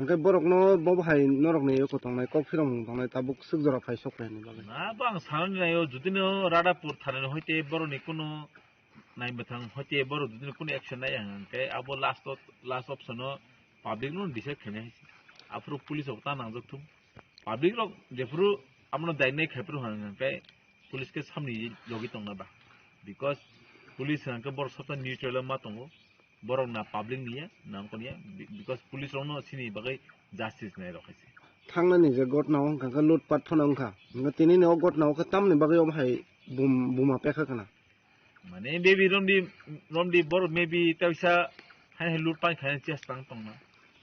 ओंखाय बरकनो बबहाय नरकनि एको थांनाय कफिरम थांनाय ताबुक सुगजरा फाय सख्रायनि बागै ना बां साननि नायो जुदिनो रादापुर थानाय हयते बर'नि कुनु नायबो थां हयते बर' जुदिनो कुनु एक्शन नाय ओंखाय आबो लास्ट ऑप्शनो पाब्लिक नो डिसाइड खाने आफ्रो पुलिस होता नांजोबथुम पाब्लिक रो जेफ्रु आमनो दायनाय खायफ्रु हां ओंखाय पुलिस के सामनि लगी तंना बा बिकॉज पुलिस हंके बर सता न्यूट्रल मा तंगो बरं ना पाब्लिक निया नाम कोनिया बिकॉज पुलिस रोनो सिनि बागै जस्टिस नाय रखायसे थांनानि जे गटनाव ओंखाखो लुटपाट फनावखा ओंखा तिनि न गटनाव खा तामनि बागै अबहाय बुमा पेखा kana माने बेबी रोमदि बर मेबी तैसा हाय लुटपाट खाने चेष्टा तंना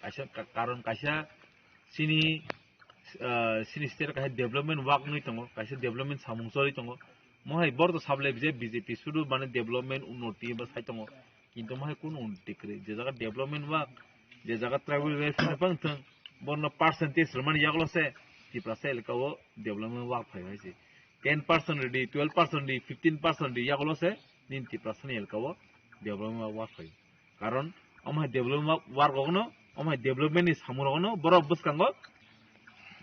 कायसा कारण कायसा सिनि स्टेट का डेवलपमेंट वर्क नहीं तंगो कायसा डेवलपमेंट सामुंसरी तंगो मोहाय बर तो साबले बीजेपी सुदु माने डेवलपमेंट उन्नति बस हाय तंगो किंतु मोहाय कुन उन्नति करे जे जगह डेवलपमेंट वर्क जे जगह ट्राइबल वेलफेयर पंथं बरनो परसेंटेज रमन यागलो से तिप्रा सेल काओ डेवलपमेंट वर्क फाय हायसे 10% रेडी 12% रेडी 15% रेडी यागलो से 90% एल काओ डेवलपमेंट वर्क फाय कारण अमहाय डेवलपमेंट वर्क गनो अमहाय डेवलपमेंट नि सामुरगनो बर बसकांगो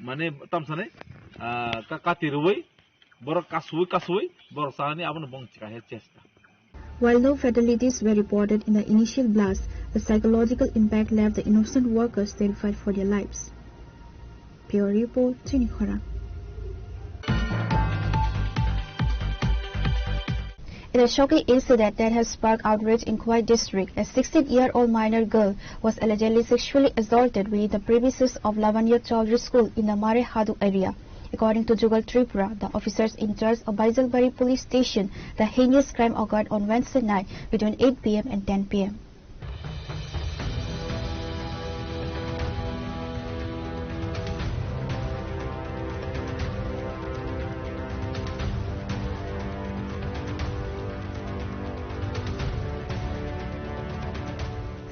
माने तमसाने काति रुबै बर कासुई बर सानि आबनो बंचिका हे चेष्टा While no fatalities were reported in the initial blast, the psychological impact left the innocent workers terrified for their lives. Pure Report, Chinikhara. In a shocking incident that has sparked outrage in Khwai district, a 16-year-old minor girl was allegedly sexually assaulted within the premises of Lavanya Chaudhary School in the Mare Hadu area. According to Jugal Tripura, the officers in charge of Baijalbari police station, the heinous crime occurred on Wednesday night between 8 p.m. and 10 p.m.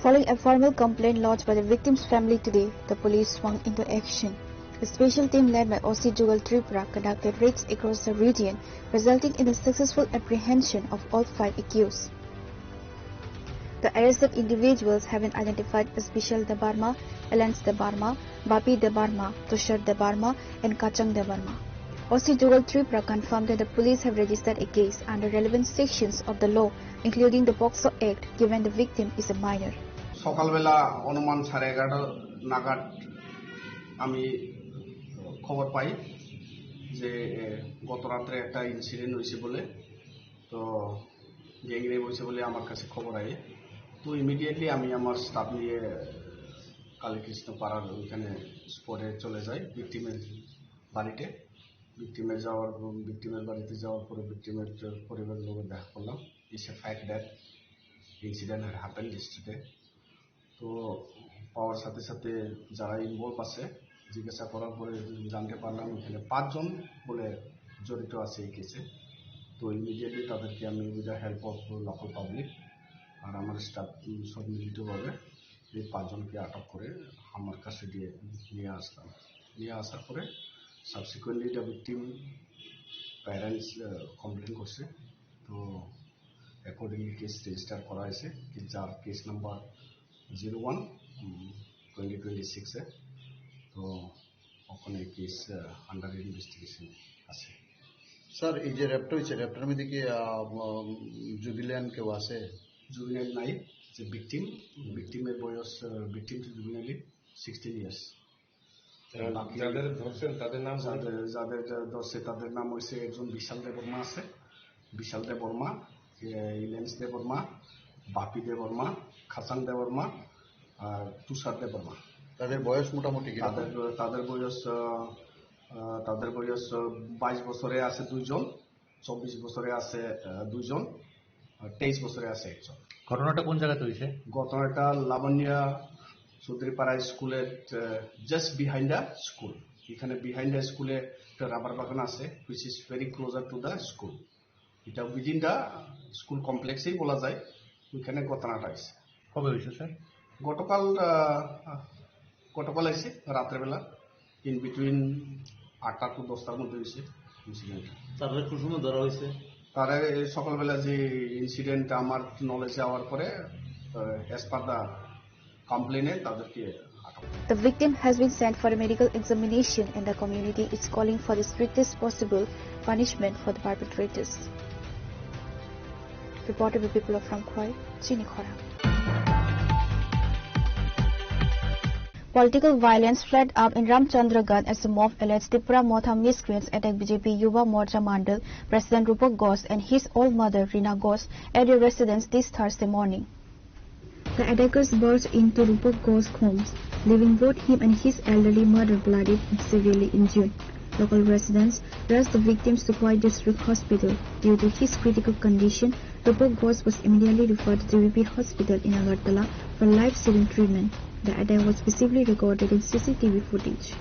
Following a formal complaint lodged by the victim's family today, the police swung into action. A special team led by OC Jugal Tripura conducted raids across the region, resulting in the successful apprehension of all 5 accused. The arrested individuals have been identified as Vishal Debarma, Elance Debarma, Bapi Debarma, Tushar Debarma, and Kachang Debarma. OC Jugal Tripura confirmed that the police have registered a case under relevant sections of the law, including the POCSO Act, given the victim is a minor. সকালবেলা অনুমান 11:30 নাগাদ আমি খবর পাই যে গত রাতে একটা incident হয়েছে বলে তো গ্যাংরেপ হয়েছে বলে আমার কাছে খবর আয়ে তো ইমিডিয়েটলি আমি আমার স্টাফ নিয়ে কালীকৃষ্ণ পাড়ার ওখানে স্পটে চলে যাই ভিকটিমের বাড়িতে ভিকটিমের বাড়িতে যাওয়ার পরে ভিকটিমের পরিবারের লোক দেখা করলাম it's a fact that incident had happened yesterday তো পাওয়ার সাথে সাথে যারা ইনভলভ আছে জিজ্ঞাসা করার পরে জানতে পারলাম এখানে 5 জন বলে জড়িত আছে এই কেসে তো ইমিডিয়েটলি তাদেরকে আমি with the help of local public আর আমার স্টাফ সব মিলিতভাবে এই 5 জনকে আটক করে আমার কাছে নিয়ে আসলাম নিয়ে আসার পরে subsequently the victim parents complain করছে তো অ্যাকর্ডিংলি কেস রেজিস্টার করা হয়েছে যার কেস নাম্বার 01/2026 है तो ওখানে কেস আন্ডার ইনভেস্টিগেশন আছে স্যার এই যে র্যাপটা হয়েছে র্যাপটার মধ্যে কি জুবিলিয়ান কেউ আছে জুবিলিয়ান নাই যে ভিকটিমের বয়স ভিকটিম টু জুবিলিয়ালি 16 ইয়ার্স যাদের ধরছেন তাদের নাম যাদের ধরছে তাদের নাম হয়েছে একজন বিশাল দেববর্মা আছে বিশাল দেববর্মা ইলেন্স দেববর্মা বাপি দেববর্মা খাসাং দেববর্মা আর তুষার দেববর্মা তাদের বয়স মোটামুটি তাদের বয়স 22 বছরে আছে 2 জন 24 বছরে আছে 2 জন 23 বছরে আছে একজন ঘটনাটা কোন জায়গাতে হয়েছে ঘটনাটা লাবণ্যা চৌধুরীপাড়া স্কুলের জাস্ট বিহাইন্ড দ্য স্কুল এখানে বিহাইন্ড দ্য স্কুলে একটা রাবার বাগান আছে which is very closer to the school এটা উইদিন দ্য স্কুল কমপ্লেক্সেই বলা যায় ওইখানে ঘটনাটা হয়েছে কবে হয়েছে স্যার গতকাল এসে রাতের বেলা ইন বিটুইন 8টা to 10টার মধ্যে হয়েছে ইনসিডেন্ট তারপরে কোন সময় ধরা হয়েছে তারা সকালবেলা যে ইনসিডেন্ট আমার নলেজে যাওয়ার পরে অ্যাজ পার দ্য কমপ্লেনে তাদেরকে The victim has been sent for a medical examination and the community is calling for the strictest possible punishment for the perpetrators. Reported by people from Khoi, Chini Khora. Political violence flared up in Ramchandragarh as the mob alleged Tripura Motha miscreants attacked BJP Yuva Morcha Mandal President Rupak Ghosh and his old mother Rina Ghosh at their residence this Thursday morning. The attackers burst into Rupak Ghosh's home, leaving both him and his elderly mother bloodied and severely injured. Local residents rushed the victims to Khoi District Hospital. Due to his critical condition, Rupak Ghosh was immediately referred to GVP Hospital in Agartala for life-saving treatment. The attack was visibly recorded in CCTV footage.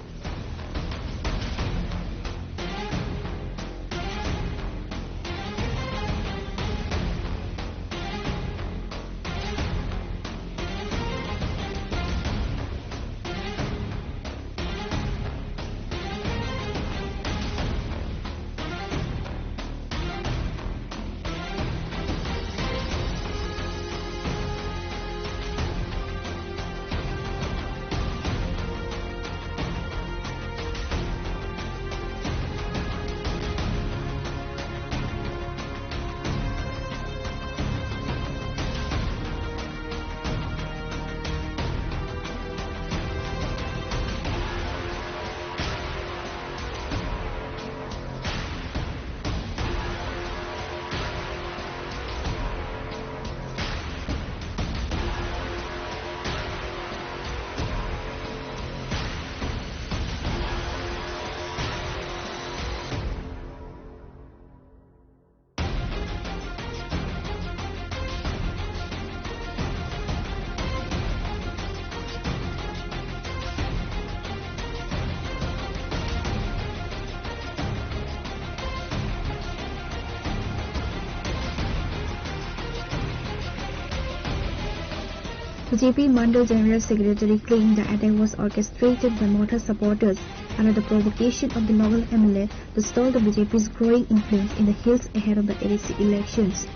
BJP Mandal General Secretary claimed the attack was orchestrated by Motha supporters under the provocation of the local MLA to stall the BJP's growing influence in the hills ahead of the ADC elections.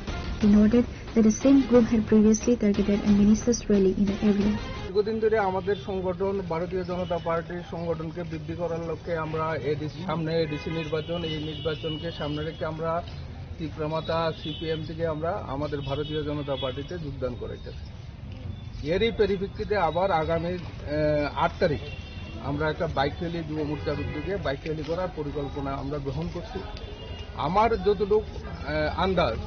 He noted that the same group had previously targeted a minister's rally in the area. দীর্ঘদিন ধরে আমাদের সংগঠন ভারতীয় জনতা পার্টির সংগঠনকে বৃদ্ধি করার লক্ষ্যে আমরা সামনে এডিসি নির্বাচন, এই নির্বাচনকে সামনে রেখে আমরা ত্রিপুরা সিপিএম থেকে আমরা আমাদের ভারতীয় জনতা পার্টিতে যোগদান করেছি। এরই পরিপ্রেক্ষিতে আবার আগামী 8 তারিখ আমরা একটা বাইক র্যালি যুব মোর্চার উদ্যোগে বাইক র্যালি করার পরিকল্পনা আমরা গ্রহণ করছি। আমার যতটুকু আন্দাজ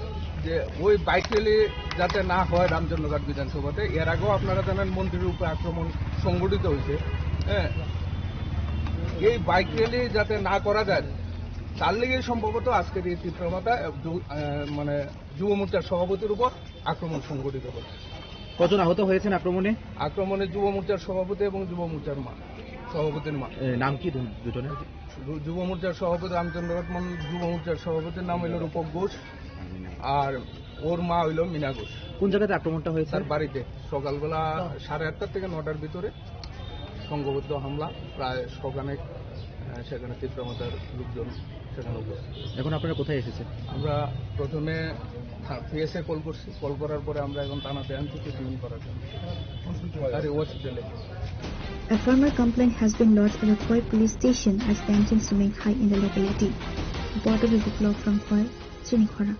যে ওই বাইক র্যালি যাতে না হয় রামচন্দ্রঘাট বিধানসভাতে, এর আগেও আপনারা জানেন মন্ত্রীর উপরে আক্রমণ সংঘটিত হয়েছে। এই বাইক র্যালি যাতে না করা যায় তার লেগে সম্ভবত আজকের এই তীব্রতা মানে যুব মোর্চার সভাপতির উপর আক্রমণ সংঘটিত হচ্ছে। কজন আহত হয়েছেন আক্রমণে? আক্রমণে যুব মোর্চার সভাপতি এবং যুব মোর্চার সভাপতির মা। নাম কি দুজনের? যুব মোর্চার সভাপতি রামচন্দ্রঘাট যুব মোর্চার সভাপতির নাম হইল রূপক ঘোষ আর ওর মা হইল মিনা ঘোষ। কোন জায়গাতে আক্রমণটা হয়েছে? তার বাড়িতে সকালবেলা 8:30 থেকে 9টার ভিতরে সংঘবদ্ধ হামলা, প্রায় সখানেক সেখানে তীব্রতার লোকজন সেখানে উপস্থিত। এখন আপনারা কোথায় এসেছেন? আমরা প্রথমে পিএসএ কল করছি, কল করার পরে আমরা এখন থানাতে আনছি ট্রিটমেন্ট করার জন্য হসপিটালে। A formal complaint has been lodged at the Khoi police station as tensions remain high in the locality. Reported with the blog from Khoi, Chini Khora.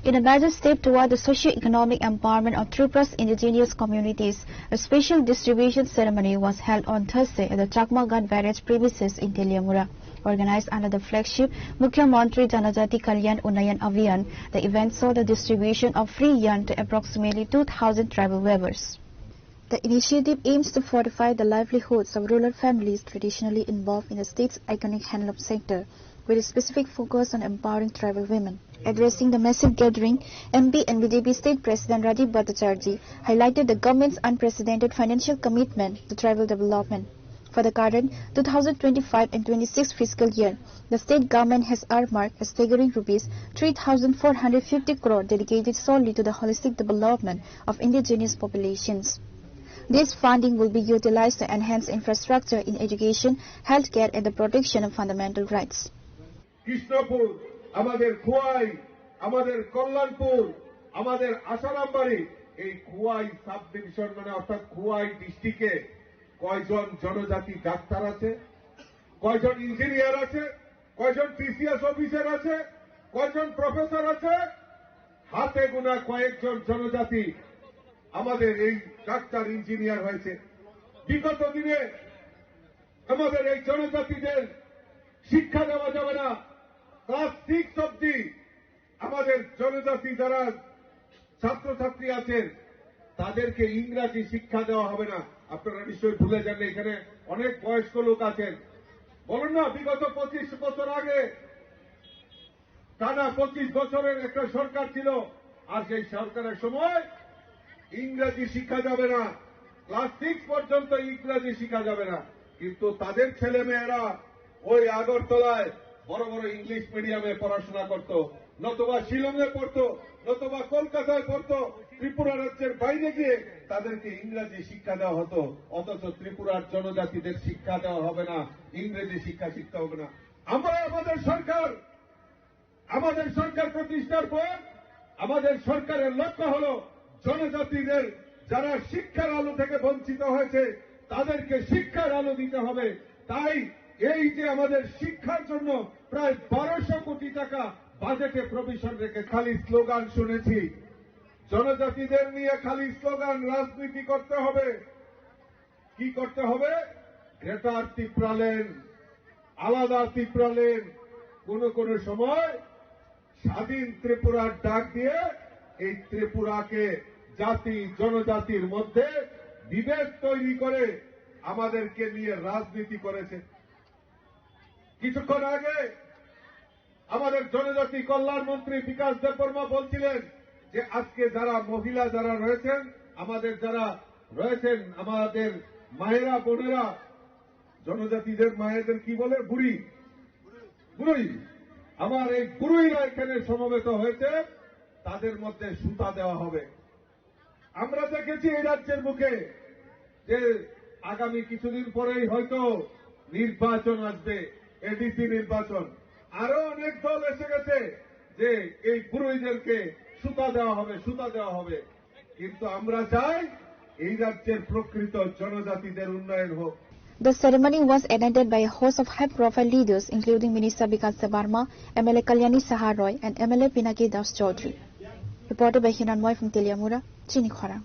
In a major step toward the socio-economic empowerment of Tripura's indigenous communities, a special distribution ceremony was held on Thursday at the Chakmaghat Barrage premises in Teliamura. Organized under the flagship Mukhyamantri Janajati Kalyan Unnayan Abhiyan, the event saw the distribution of free yarn to approximately 2,000 tribal weavers. The initiative aims to fortify the livelihoods of rural families traditionally involved in the state's iconic handloom sector, with a specific focus on empowering tribal women. Addressing the massive gathering, MP and BJP State President Rajiv Bhattacharjee highlighted the government's unprecedented financial commitment to tribal development. For the current 2025 and 26 fiscal year, the state government has earmarked a staggering rupees 3,450 crore dedicated solely to the holistic development of indigenous populations. This funding will be utilized to enhance infrastructure in education, healthcare and the protection of fundamental rights. Krishnapur, আমাদের খোয়াই, আমাদের কল্যাণপুর, আমাদের আসারামবাড়ি এই Khowai sub division মানে অর্থাৎ খোয়াই ডিস্ট্রিক্টে কয়জন জনজাতি doctor আছে, কয়জন ইঞ্জিনিয়ার আছে, কয়জন টিসিএস অফিসার আছে, কয়জন প্রফেসর আছে, হাতে গোনা কয়েকজন জনজাতি আমাদের এই ডাক্তার ইঞ্জিনিয়ার হয়েছে। বিগত দিনে আমাদের এই জনজাতিদের শিক্ষা দেওয়া যাবে না, ক্লাস 6 অব্দি আমাদের জনজাতি যারা ছাত্রছাত্রী আছেন তাদেরকে ইংরাজি শিক্ষা দেওয়া হবে না। আপনারা নিশ্চয়ই ভুলে যান, এখানে অনেক বয়স্ক লোক আছেন। বলুন না, বিগত 25 বছর আগে টানা 25 বছরের একটা সরকার ছিল, আর সেই সরকারের সময় ইংরেজি শিক্ষা যাবে না, ক্লাস 6 পর্যন্ত ইংরেজি শিক্ষা যাবে না। কিন্তু তাদের ছেলে মেয়েরা ওই আগরতলায় বড় বড় ইংলিশ মিডিয়ামে পড়াশোনা করত, নতুবা শিলংয়ে পড়তো, নতুবা কলকাতায় পড়তো। ত্রিপুরা রাজ্যের বাইরে গিয়ে তাদেরকে ইংরেজি শিক্ষা দেওয়া হতো, অথচ ত্রিপুরার জনজাতিদের শিক্ষা দেওয়া হবে না, ইংরেজি শিক্ষা শিখতে হবে না। আমরা আমাদের সরকার প্রতিষ্ঠার পর আমাদের সরকারের লক্ষ্য হল জনজাতিদের যারা শিক্ষার আলো থেকে বঞ্চিত হয়েছে তাদেরকে শিক্ষার আলো দিতে হবে। তাই এই যে আমাদের শিক্ষার জন্য প্রায় 1200 কোটি টাকা বাজেটে প্রভিশন রেখে খালি স্লোগান শুনেছি, জনজাতিদের নিয়ে খালি স্লোগান, রাজনীতি করতে হবে। কি করতে হবে? গ্রেটার ত্রিপুরাল্যান্ড, আলাদা ত্রিপুরাল্যান্ড, কোন সময় স্বাধীন ত্রিপুরার ডাক দিয়ে এই ত্রিপুরাকে জাতি জনজাতির মধ্যে বিভেদ তৈরি করে আমাদেরকে নিয়ে রাজনীতি করেছে। কিছুক্ষণ আগে আমাদের জনজাতি কল্যাণ মন্ত্রী বিকাশ দেববর্মা বলছিলেন যে আজকে যারা মহিলা যারা রয়েছেন, আমাদের যারা রয়েছেন, আমাদের মায়েরা বোনেরা, জনজাতিদের মায়েদের কি বলে, বুড়ি, আমার এই বুড়িরা এখানে সমবেত হয়েছে, তাদের মধ্যে সুতা দেওয়া হবে। আমরা দেখেছি এই রাজ্যের মুখে যে আগামী কিছুদিন পরেই হয়তো নির্বাচন আসবে, এডিসি নির্বাচন, আরো অনেক দল এসে গেছে যে এই বুড়িদেরকে সুতা দেওয়া হবে। কিন্তু আমরা চাই এই রাজ্যের প্রকৃত জনজাতিদের উন্নয়ন হোক। The ceremony was attended by a host of high-profile leaders, including Minister Vikas Debarma, MLA Kalyani Saha Roy, and MLA Pinaki Das Chaudhary. Reported by Hinan Moy from Teliamura, Chinikhara.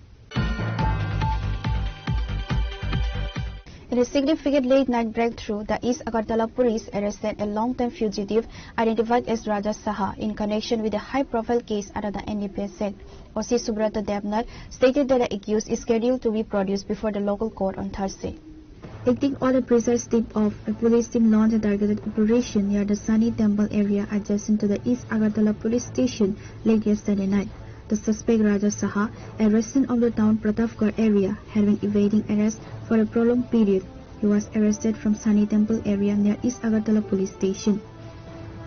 In a significant late-night breakthrough, the East Agartala police arrested a long-time fugitive identified as Raja Saha in connection with a high-profile case under the NDPS Act. OC Subrata Devnath stated that the accused is scheduled to be produced before the local court on Thursday. Acting on a precise tip of a police team launched a targeted operation near the Sunny Temple area adjacent to the East Agartala police station late yesterday night. The suspect Raja Saha, a resident of the town Pratapgarh area, had been evading arrest for a prolonged period. He was arrested from Sunny Temple area near East Agartala police station.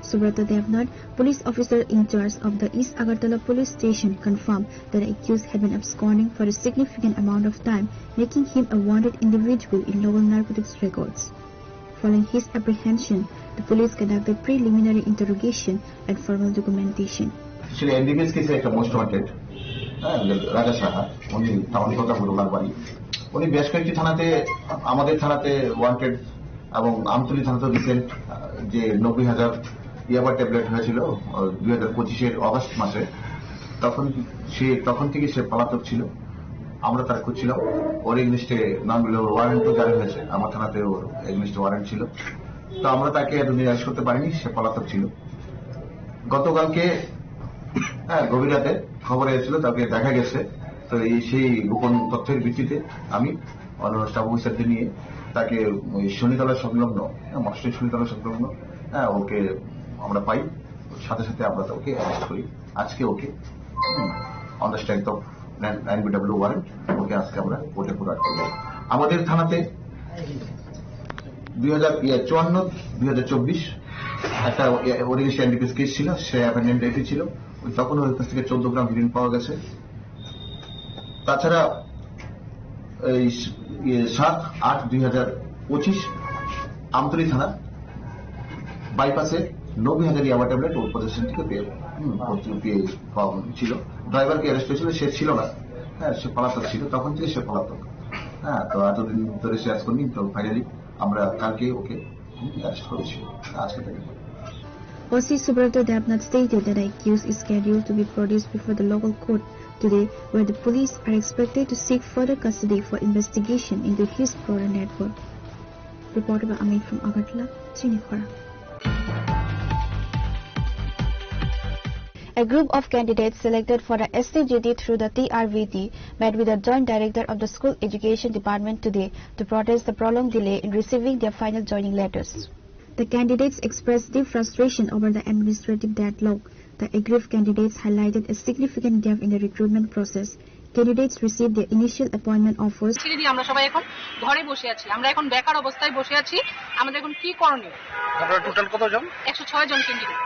Subrata Devnath, police officer in charge of the East Agartala police station, confirmed that the accused had been absconding for a significant amount of time, making him a wanted individual in local narcotics records. Following his apprehension, the police conducted preliminary interrogation and formal documentation. Actually, NDPS case is most wanted. Raja Saha, only town kota Burular Bari. Only বেশ কয়েকটি থানাতে আমাদের থানাতে wanted এবং আমতলী থানাতে recent যে 90,000 ইয়াবা tablet হয়েছিল 2025-এর অগস্ট মাসে, তখন থেকে সে পলাতক ছিল। আমরা তার খুঁজছিলাম, ওর এগেইনস্টে ওয়ারেন্টও জারি হয়েছে, আমার থানাতে ওর এগেইনস্টে ওয়ারেন্ট ছিল। তো আমরা তাকে এতদিন অ্যারেস্ট করতে পারিনি, সে পলাতক ছিল। গতকালকে গভীর রাতে খবর এসেছিল তাকে দেখা গেছে। তো সেই গোপন তথ্যের ভিত্তিতে আমি অন্য স্টাফ অফিসারদের নিয়ে তাকে শনিতলা সংলগ্ন, মহারাষ্ট্রের শনিতলা সংলগ্ন ওকে আমরা পাই, সাথে সাথে আমরা ওকে অ্যারেস্ট করি। আজকে ওকে on the strength of NBW warrant ওকে আজকে আমরা কোর্টে পুরাট করব। আমাদের থানাতে 2054-2024 একটা ওরিয়েন্ট এনডিপিএস কেস ছিল, সে অ্যাপয়েন্টমেন্ট ডেটে ছিল, তখন ওর কাছ থেকে 14 গ্রাম হিরোইন পাওয়া গেছে। তাছাড়া 7/8/2025 আমতলী থানা বাইপাসে 90,000 ইয়াবা ট্যাবলেট ওর পজিশন থেকে পেয়ে ছিল। ড্রাইভারকে অ্যারেস্ট হয়েছিল, সে ছিল না, হ্যাঁ সে পলাতক ছিল, তখন থেকে সে পলাতক। হ্যাঁ, তো এতদিন ধরে সে অ্যারেস্ট করিনি, তো ফাইনালি আমরা কালকে ওকে অ্যারেস্ট করেছি আজকে থেকে। OC Subrata Devnath stated that the accused is scheduled to be produced before the local court today, where the police are expected to seek further custody for investigation into his broader network. Reported by Amit from Agartala, Srinikhara. A group of candidates selected for the STGT through the TRVT met with the Joint Director of the School Education Department today to protest the prolonged delay in receiving their final joining letters. The candidates expressed deep frustration over the administrative deadlock. The aggrieved candidates highlighted a significant gap in the recruitment process. Candidates received their initial appointment offers. আমরা সবাই এখন ঘরে বসে আছি, আমরা এখন বেকার অবস্থায় বসে আছি। আমাদের এখন কি করণীয়? আপনারা টোটাল কতজন? 106 জন ক্যান্ডিডেট।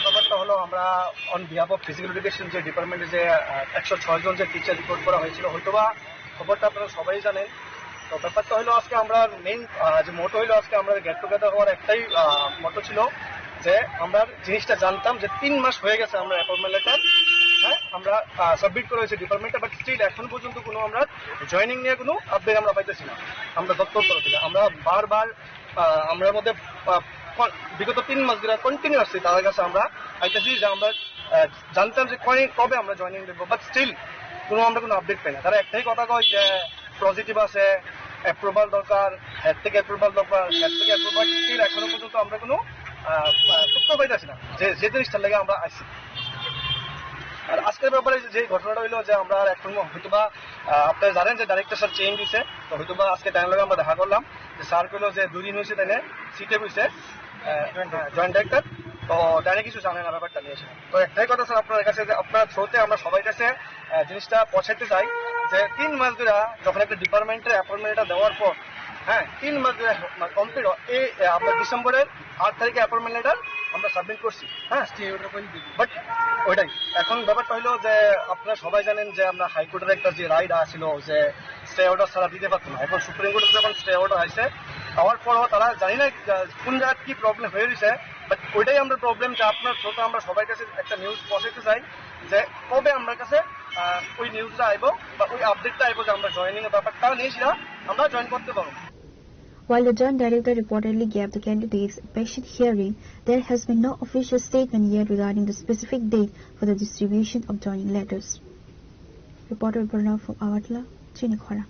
ব্যাপারটা হলো আমরা on behalf of physical education যে ডিপার্টমেন্টে যে 106 জন যে টিচার রিক্রুট করা হয়েছিল, হয়তোবা খবরটা আপনারা সবাই জানেন। তো ব্যাপারটা হলো আজকে আমরা মেইন যে মোটো হলো আজকে আমরা গেট টুগেদার হওয়ার একটাই মোটো ছিল যে আমরা জিনিসটা জানতাম যে 3 মাস হয়ে গেছে আমরা অ্যাপয়েন্টমেন্ট লেটার আমরা সাবমিট করা হয়েছে ডিপার্টমেন্টে, বাট স্টিল এখন পর্যন্ত কোনো আমরা জয়েনিং নিয়ে কোনো আপডেট আমরা পাইতেছি না। আমরা দপ্তর তরফ থেকে আমরা বারবার আমরা মধ্যে বিগত 3 মাস ধরে কন্টিনিউয়াসলি তাদের কাছে আমরা আইতেছি যে আমরা জানতাম যে কবে আমরা জয়েনিং দেবো, বাট স্টিল আমরা কোনো আপডেট পাই না। তারা একটাই কথা কয় যে পজিটিভ আছে, অ্যাপ্রুভাল দরকার, হেড থেকে অ্যাপ্রুভাল দরকার, হেড থেকে অ্যাপ্রুভাল, স্টিল এখনো পর্যন্ত আমরা কোনো তথ্য পাইতেছি না যে জিনিসটার লেগে আমরা আসছি। আর আজকের ব্যাপারে যে ঘটনাটা হইলো যে আমরা এখন হয়তোবা আপনারা জানেন যে ডাইরেক্টর স্যার চেঞ্জ দিছে, তো হয়তোবা আজকে টাইম লাগে আমরা দেখা করলাম যে স্যার কইলো যে 2 দিন হয়েছে তাই সিটে হয়েছে জয়েন্ট ডাইরেক্টর, তো তাই কিছু জানে না ব্যাপারটা নিয়েছে। তো একটাই কথা স্যার আপনার কাছে যে আপনার থ্রুতে আমরা সবাই কাছে জিনিসটা পৌঁছাইতে চাই যে 3 মাস ধরে যখন একটা ডিপার্টমেন্টের অ্যাপয়েন্টমেন্টটা দেওয়ার পর 3 মাস ধরে কমপ্লিট এই আপনার ডিসেম্বরের 8 তারিখে অ্যাপয়েন্টমেন্ট লেটার আমরা সাবমিট করছি। বাট ওইটাই এখন ব্যাপারটা হইলো যে আপনারা সবাই জানেন যে আমরা হাইকোর্টের একটা যে রাইড আসছিল যে স্টে অর্ডার ছাড়া দিতে পারতো না। এখন সুপ্রিম কোর্টের যখন স্টে অর্ডার আসছে হওয়ার পরও তারা জানি না কোন জায়গায় কি প্রবলেম হয়ে গেছে, বাট ওইটাই আমরা প্রবলেম যে আপনার শ্রোতা আমরা সবাই কাছে একটা নিউজ পৌঁছাতে চাই যে কবে আমার কাছে ওই নিউজটা আইবো বা ওই আপডেটটা আইবো যে আমরা জয়েনিং এর ব্যাপারটা নিয়েছি আমরা জয়েন করতে পারবো। While the Joint Director reportedly gave the candidates a patient hearing, there has been no official statement yet regarding the specific date for the distribution of joining letters. Reporter Bernard from Agartala, Srinikhara.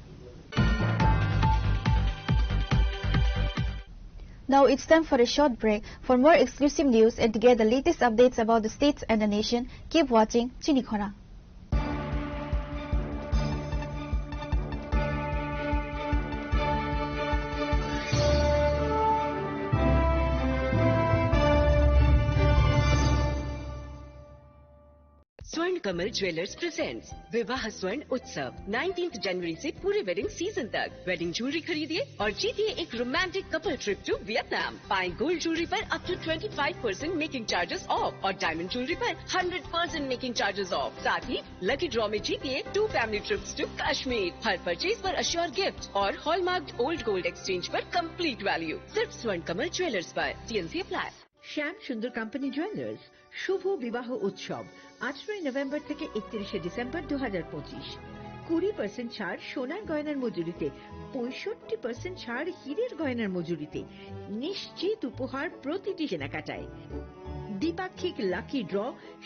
Now it's time for a short break. For more exclusive news and to get the latest updates about the states and the nation, keep watching Srinikhara. स्वर्ण Kamal jewellers presents विवाह स्वर्ण उत्सव 19 जनवरी से पूरे wedding season तक wedding jewellery खरीदिए और जीतिए एक romantic couple trip to Vietnam. पाएं गोल्ड ज्वेलरी पर up to 25% making charges off और डायमंड ज्वेलरी पर 100% मेकिंग चार्जेस ऑफ। साथ ही लकी ड्रॉ में जीतिए 2 फैमिली ट्रिप्स टू कश्मीर। हर परचेज पर अश्योर गिफ्ट और हॉलमार्क ओल्ड गोल्ड एक्सचेंज पर कंप्लीट वैल्यू सिर्फ स्वर्ण कमल ज्वेलर्स पर। TNC apply. Shyam Sundar company jewellers শুভ বিবাহ উৎসব 18 নভেম্বর থেকে 31 ডিসেম্বর 2025। 20% ছাড় সোনার গয়নার মজুরিতে, 65% ছাড় হীরের গয়নার মজুরিতে, নিশ্চিত উপহার প্রতিটি কেনাকাটায়। দ্বিপাক্ষিক লাকি ড্র,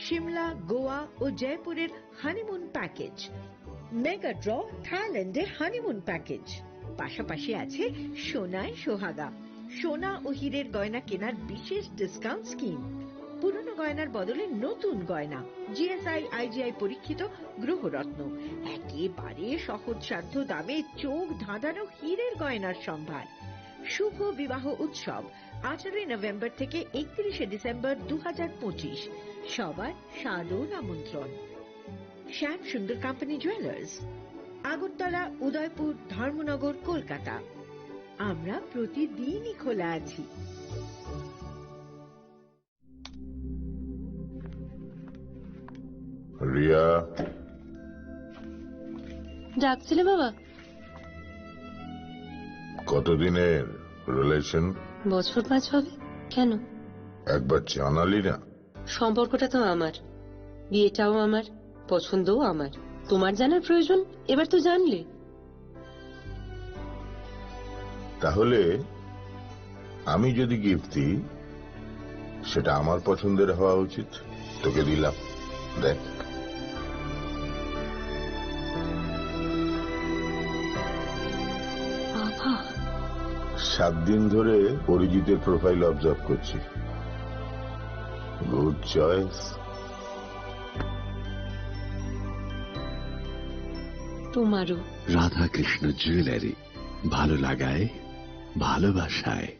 সিমলা, গোয়া ও জয়পুরের হানিমুন প্যাকেজ, মেগা ড্র থাইল্যান্ডের হানিমুন প্যাকেজ। পাশাপাশি আছে সোনায় সোহাগা, সোনা ও হীরের গয়না কেনার বিশেষ ডিসকাউন্ট স্কিম। পুরনো গয়নার বদলে নতুন গয়না, GSI IGI পরীক্ষিত গ্রহরত্ন, একেবারে সহজসাধ্য দামে চোখ ধাঁধানো হীরের গয়নার সম্ভার। শুভ বিবাহ উৎসব 18 নভেম্বর থেকে 31 ডিসেম্বর 2025। সবার সাদর আমন্ত্রণ। শ্যাম সুন্দর কোম্পানি জুয়েলার্স, আগরতলা, উদয়পুর, ধর্মনগর, কলকাতা। আমরা প্রতিদিনই খোলা আছি। রিয়া, ডাকছিলে বাবা? কতদিনের রিলেশন? বছর 5 হবে। কেন? একবার জানালি না? সম্পর্কটা তো আমার, বিয়েটাও আমার, পছন্দও আমার। তোমার জানার প্রয়োজন এবার তো জানলে। তাহলে আমি যদি গিফট দিই সেটা আমার পছন্দের হওয়া উচিত। তোকে দিলাম, দেখ। বাবা, 7 দিন ধরে অরিজিতের প্রোফাইল অবজার্ভ করছি। Good choice. তোমারও। রাধাকৃষ্ণ জুয়েলারি, ভালো লাগায় ভালোবাসায়।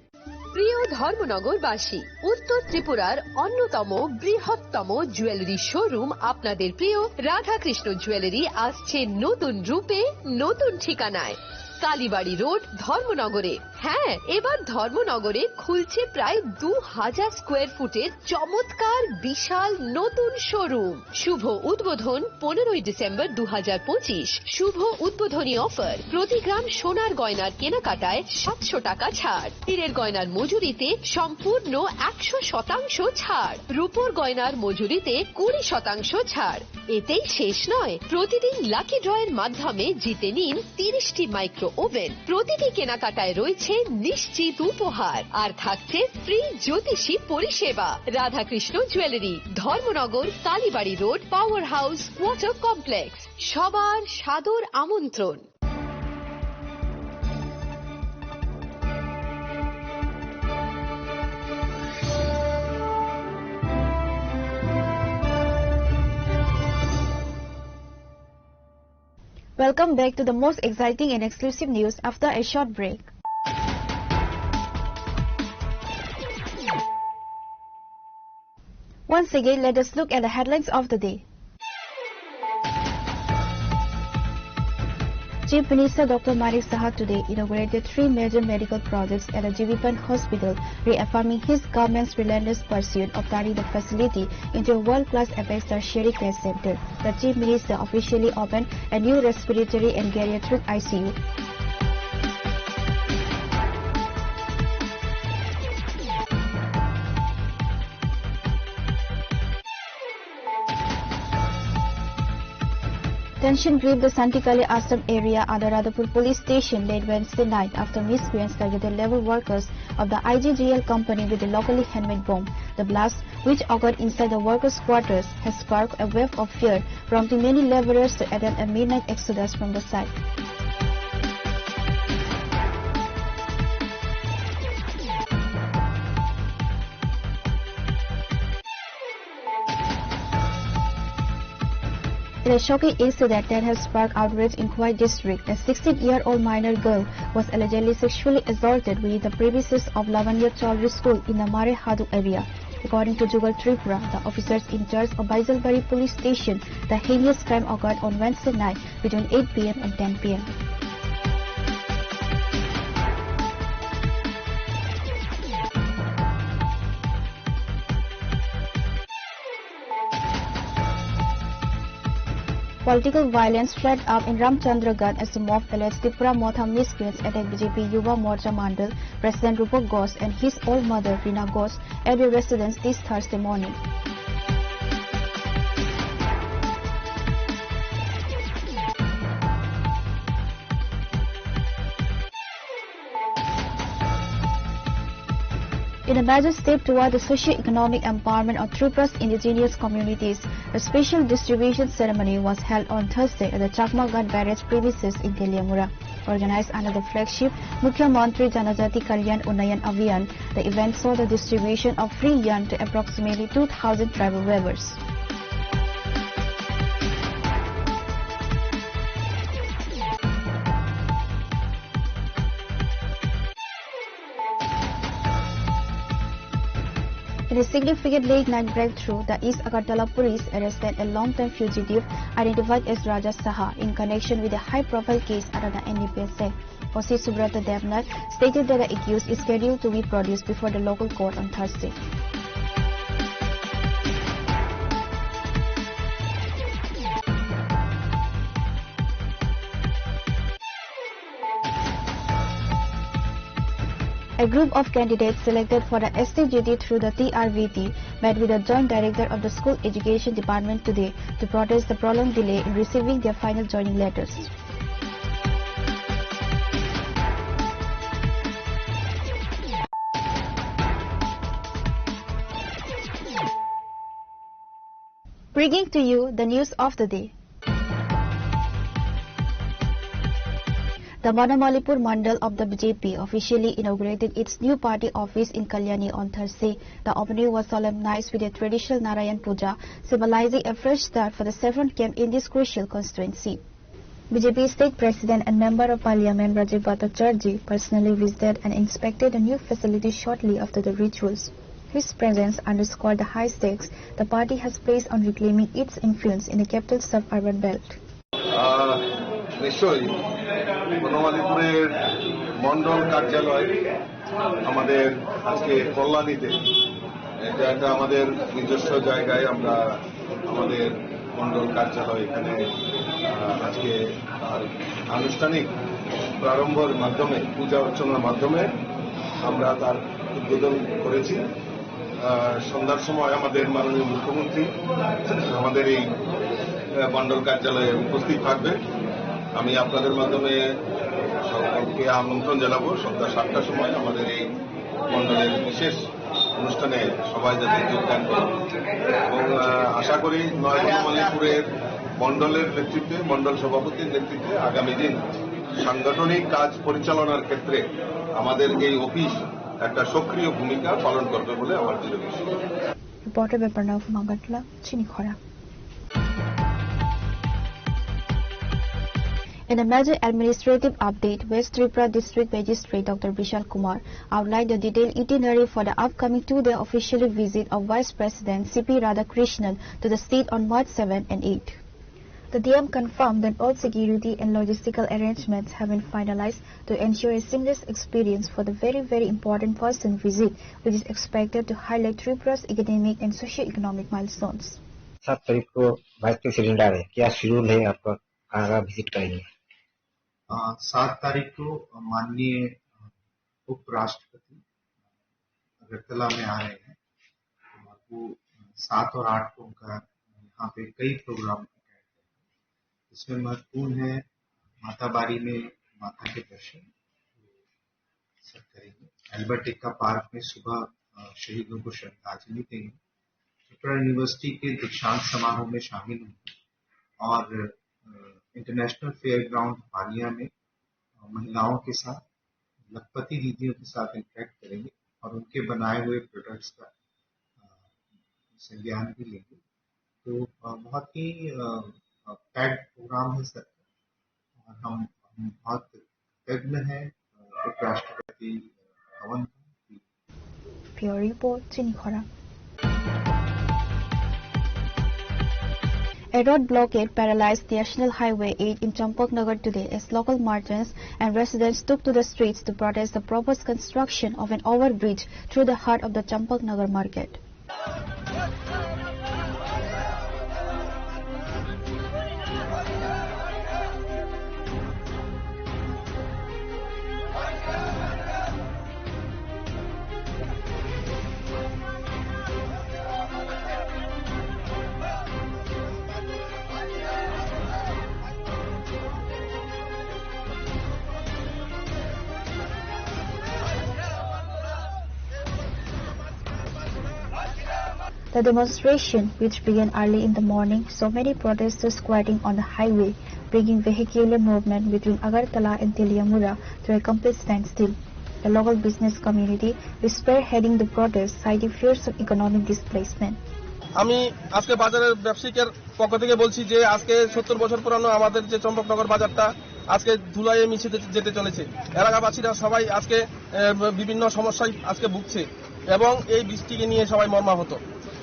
প্রিয় ধর্মনগরবাসী, উত্তর ত্রিপুরার অন্যতম বৃহত্তম জুয়েলারি শোরুম আপনাদের প্রিয় রাধাকৃষ্ণ জুয়েলারি আসছে নতুন রূপে, নতুন ঠিকানায়, কালীবাড়ি রোড, ধর্মনগরে। হ্যাঁ, এবার ধর্মনগরে খুলছে প্রায় 2000 স্কোয়ার ফুটের চমৎকার বিশাল নতুন শোরুম। শুভ উদ্বোধন 15ই ডিসেম্বর 2025। শুভ উদ্বোধনী অফার, প্রতি গ্রাম সোনার গয়নার কেনাকাটায় 700 টাকা ছাড়, হীরের গয়নার মজুরিতে সম্পূর্ণ 100% ছাড়, রূপোর গয়নার মজুরিতে 20% ছাড়। এতেই শেষ নয়, প্রতিদিন লাকি ড্রয়ের মাধ্যমে জিতে নিন 30টি মাইক্রো ওভেন। প্রতিটি কেনাকাটায় রয়েছে নিশ্চিত উপহার, আর থাকছে ফ্রি জ্যোতিষী পরিষেবা। Radhakrishna jewellery, Dharmanagar, Kalibari road, power house water complex. সবার সাদর আমন্ত্রণ। Welcome back to the most exciting and exclusive news after a short break. Once again, let us look at the headlines of the day. Chief Minister Dr. Manik Saha today inaugurated 3 major medical projects at the Jivipan Hospital, reaffirming his government's relentless pursuit of turning the facility into a world-class apex tertiary care center. The Chief Minister officially opened a new respiratory and geriatric ICU. Tension gripped the Santikali Assam area under Radhapur police station late Wednesday night after miscreants targeted level workers of the IGGL company with a locally handmade bomb. The blast, which occurred inside the workers' quarters, has sparked a wave of fear, prompting many laborers to attempt a midnight exodus from the site. In a shocking incident that has sparked outrage in Khwai district, a 16-year-old minor girl was allegedly sexually assaulted within the premises of Lavanya Chaudhary School in the Mare Hadu area. According to Jugal Tripura, the officers in charge of Baijalbari police station, the heinous crime occurred on Wednesday night between 8 p.m. and 10 p.m. Political violence flared up in Ramchandragarh as the mob alleged Tripura Motha miscreants attacked BJP Yuva Morcha Mandal President Rupak Ghosh and his old mother Rina Ghosh at their residence this Thursday morning. In a major step toward the socio-economic empowerment of Tripura's indigenous communities, a special distribution ceremony was held on Thursday at the Chakmagarh Barrage premises in Teliamura. Organized under the flagship Mukhyamantri Janajati Kalyan Unnayan Abhiyan, the event saw the distribution of free yarn to approximately 2,000 tribal weavers. In a significant late-night breakthrough, the East Agartala police arrested a long-term fugitive identified as Raja Saha in connection with a high-profile case under the NDPS Act. OC Subrata Devnath stated that the accused is scheduled to be produced before the local court on Thursday. A group of candidates selected for the STGT through the TRVT met with the Joint Director of the School Education Department today to protest the prolonged delay in receiving their final joining letters. Bringing to you the news of the day. The Manamalipur Mandal of the BJP officially inaugurated its new party office in Kalyani on Thursday. The opening was solemnized with a traditional Narayan Puja, symbolizing a fresh start for the seventh camp in this crucial constituency. BJP State President and Member of Parliament Rajiv Bhattacharjee personally visited and inspected the new facility shortly after the rituals. His presence underscored the high stakes the party has placed on reclaiming its influence in the capital's suburban belt. নিশ্চয়ই বনমালীপুরের মন্ডল কার্যালয় আমাদের আজকে কল্যাণীতে এটা একটা আমাদের নিজস্ব জায়গায় আমরা আমাদের মন্ডল কার্যালয় এখানে আজকে আনুষ্ঠানিক প্রারম্ভের মাধ্যমে পূজা অর্চনার মাধ্যমে আমরা তার উদ্বোধন করেছি। সন্ধ্যার সময় আমাদের মাননীয় মুখ্যমন্ত্রী আমাদের এই মন্ডল কার্যালয়ে উপস্থিত থাকবে। আমি আপনাদের মাধ্যমে সকলকে আমন্ত্রণ জানাবো সন্ধ্যা 7টার সময় আমাদের এই মন্ডলের বিশেষ অনুষ্ঠানে সবাই যাতে যোগদান করে এবং আশা করি বনমালীপুরের মন্ডলের নেতৃত্বে মন্ডল সভাপতির নেতৃত্বে আগামী দিন সাংগঠনিক কাজ পরিচালনার ক্ষেত্রে আমাদের এই অফিস একটা সক্রিয় ভূমিকা পালন করবে বলে আমার দৃঢ় বিশ্বাস। Reporter Beparnav Magatla, Chinikhora. In a major administrative update, West Tripura District Magistrate Dr. Vishal Kumar outlined the detailed itinerary for the upcoming two-day official visit of Vice President C.P. Radhakrishnan to the state on March 7 and 8. The DM confirmed that all security and logistical arrangements have been finalized to ensure a seamless experience for the very important person visit, which is expected to highlight Tripura's academic and socio-economic milestones. 7 तारीख को vice president आ रहे हैं, क्या schedule है आपका, कहाँ visit करेंगे? 7 तारीख को माननीय उपराष्ट्रपति अगरतला में आ रहे हैं। वो 7 और 8 को उनका यहाँ पे कई प्रोग्राम इसमें महत्वपूर्ण है माता बारी में माता के दर्शन करेंगे। एल्बर्ट एक्का पार्क में सुबह शहीदों को श्रद्धांजलि देंगे। त्रिपुरा यूनिवर्सिटी के दीक्षांत समारोह में शामिल होंगे और इंटरनेशनल फेयर ग्राउंड पानिया में महिलाओं के साथ लखपति दीदियों के साथ इंटरेक्ट करेंगे और उनके बनाए हुए प्रोडक्ट्स का संज्ञान भी लेंगे। तो बहुत ही पैक्ड प्रोग्राम है सर और हम बहुत कृतज्ञ हैं उपराष्ट्रपति भवन। Pure Report, Chinikhora. A road blockade paralyzed National Highway 8 in Champaknagar today as local merchants and residents took to the streets to protest the proposed construction of an overbridge through the heart of the Champaknagar market. The demonstration, which began early in the morning, saw many protesters squatting on the highway, bringing vehicular movement between Agartala and Teliamura to a complete standstill. The local business community is spearheading the protest, citing fears of economic displacement. আমি আজকে বাজারের ব্যবসায়ীদের পক্ষ থেকে বলছি যে আজকে 70 বছর পুরানো আমাদের যে চম্পকনগর বাজারটা আজকে ধুলায় মিশে যেতে চলেছে। এলাকাবাসীরা সবাই আজকে বিভিন্ন সমস্যায় আজকে ভুগছে এবং এই বৃষ্টিকে নিয়ে সবাই মর্মাহত।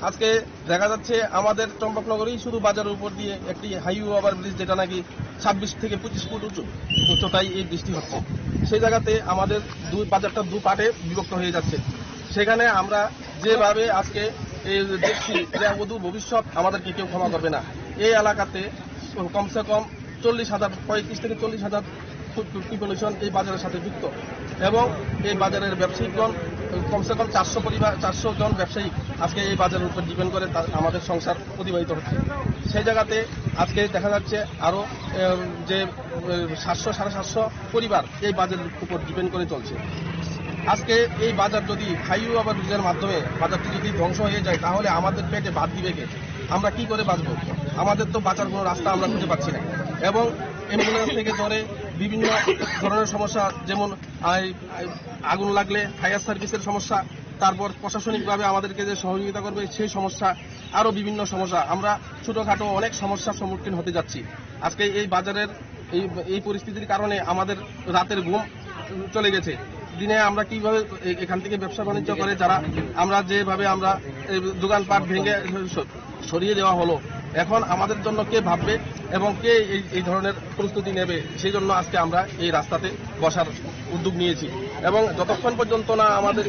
আজকে দেখা যাচ্ছে আমাদের চম্পকনগরেই শুধু বাজারের উপর দিয়ে একটি হাইওয়ে ওভারব্রিজ যেটা নাকি 26 থেকে 25 ফুট উচ্চতায় এই বৃষ্টি হচ্ছে, সেই জায়গাতে আমাদের বাজারটা দু পাটে বিভক্ত হয়ে যাচ্ছে। সেখানে আমরা যেভাবে আজকে দেখছি যে অদূর ভবিষ্যৎ আমাদেরকে কেউ ক্ষমা করবে না। এই এলাকাতে কমসে কম 35,000 থেকে 40,000 ফুড প্রিপারেশন এই বাজারের সাথে যুক্ত এবং এই বাজারের ব্যবসায়িকগণ কমসে কম 400 জন ব্যবসায়ী আজকে এই বাজারের উপর ডিপেন্ড করে আমাদের সংসার অতিবাহিত হচ্ছে। সেই জায়গাতে আজকে দেখা যাচ্ছে আরো যে 700-750 পরিবার এই বাজারের উপর ডিপেন্ড করে চলছে। আজকে এই বাজার যদি হাইওয়ে ওভার ব্রিজের মাধ্যমে বাজারটি যদি ধ্বংস হয়ে যায় তাহলে আমাদের পেটে ভাত দিবে কে? আমরা কি করে বাঁচবো? আমাদের তো বাঁচার কোনো রাস্তা আমরা খুঁজে পাচ্ছি না। এবং অ্যাম্বুলেন্স থেকে ধরে বিভিন্ন ধরনের সমস্যা, যেমন আগুন লাগলে ফায়ার সার্ভিসের সমস্যা, তারপর প্রশাসনিকভাবে আমাদেরকে যে সহযোগিতা করবে সেই সমস্যা, আরো বিভিন্ন সমস্যা, আমরা ছোটখাটো অনেক সমস্যার সম্মুখীন হতে যাচ্ছি। আজকে এই বাজারের এই পরিস্থিতির কারণে আমাদের রাতের ঘুম চলে গেছে। দিনে আমরা কিভাবে এখান থেকে ব্যবসা বাণিজ্য করে যারা আমরা যেভাবে আমরা দোকানপাট ভেঙে সরিয়ে দেওয়া হলো, এখন আমাদের জন্য কে ভাববে এবং কে এই ধরনের প্রস্তুতি নেবে, সেই জন্য আজকে আমরা এই রাস্তাতে বসার উদ্যোগ নিয়েছি। এবং যতক্ষণ পর্যন্ত না আমাদের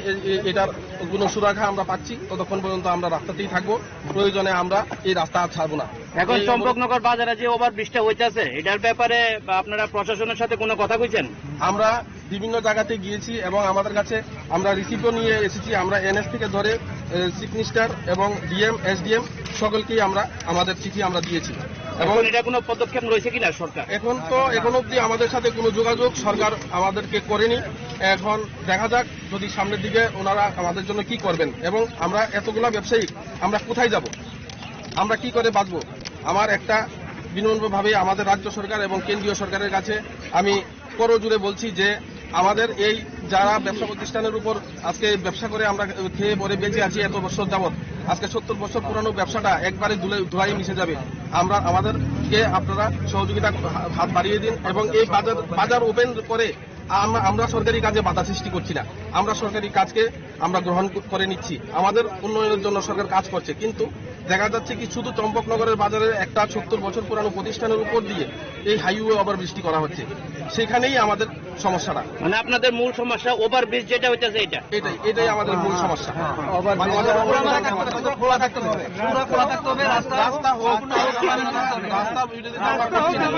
এটার কোনো সুরাহা আমরা পাচ্ছি ততক্ষণ পর্যন্ত আমরা রাস্তাতেই থাকবো, প্রয়োজনে আমরা এই রাস্তা আর ছাড়বো না। এখন চম্পকনগর বাজারে যে ওভারব্রিজটা হইতেছে এটার ব্যাপারে আপনারা প্রশাসনের সাথে কোনো কথা কইছেন? আমরা বিভিন্ন জায়গাতে গিয়েছি এবং আমাদের কাছে আমরা রিসিপ্টও নিয়ে এসেছি। আমরা এনএস থেকে ধরে চিফ মিনিস্টার এবং ডিএম এসডিএম সকলকেই আমরা আমাদের চিঠি আমরা দিয়েছি। এবং এটা কোনো পদক্ষেপ রয়েছে কিনা সরকার? এখন অবধি আমাদের সাথে কোনো যোগাযোগ সরকার আমাদেরকে করেনি। এখন দেখা যাক যদি সামনের দিকে ওনারা আমাদের জন্য কি করবেন এবং আমরা এতগুলা ব্যবসায়ী আমরা কোথায় যাব, আমরা কি করে বাঁচবো। আমার একটা বিনম্রভাবে আমাদের রাজ্য সরকার এবং কেন্দ্রীয় সরকারের কাছে আমি করজোড়ে বলছি যে আমাদের এই যারা ব্যবসা প্রতিষ্ঠানের উপর আজকে ব্যবসা করে আমরা খেয়ে পরে বেঁচে আছি এত বছর যাবৎ, আজকে 70 বছর পুরানো ব্যবসাটা একবারে ধুলাই মিশে যাবে। আমাদেরকে আপনারা সহযোগিতা হাত বাড়িয়ে দিন এবং এই বাজার ওপেন করে আমরা সরকারি কাজে বাধা সৃষ্টি করছি না, আমরা সরকারি কাজকে আমরা গ্রহণ করে নিচ্ছি। আমাদের উন্নয়নের জন্য সরকার কাজ করছে, কিন্তু দেখা যাচ্ছে কি শুধু চম্পকনগরের বাজারের একটা 70 বছর পুরানো প্রতিষ্ঠানের উপর দিয়ে এই হাইওয়ে ওভারব্রিজটি করা হচ্ছে, সেখানেই আমাদের সমস্যাটা। মানে আপনাদের মূল সমস্যা ওভারব্রিজ যেটা হইতেছে এটাই আমাদের মূল সমস্যা। খোলা থাকতে হবে, রাস্তা হোক, রাস্তা আমরা করছি না।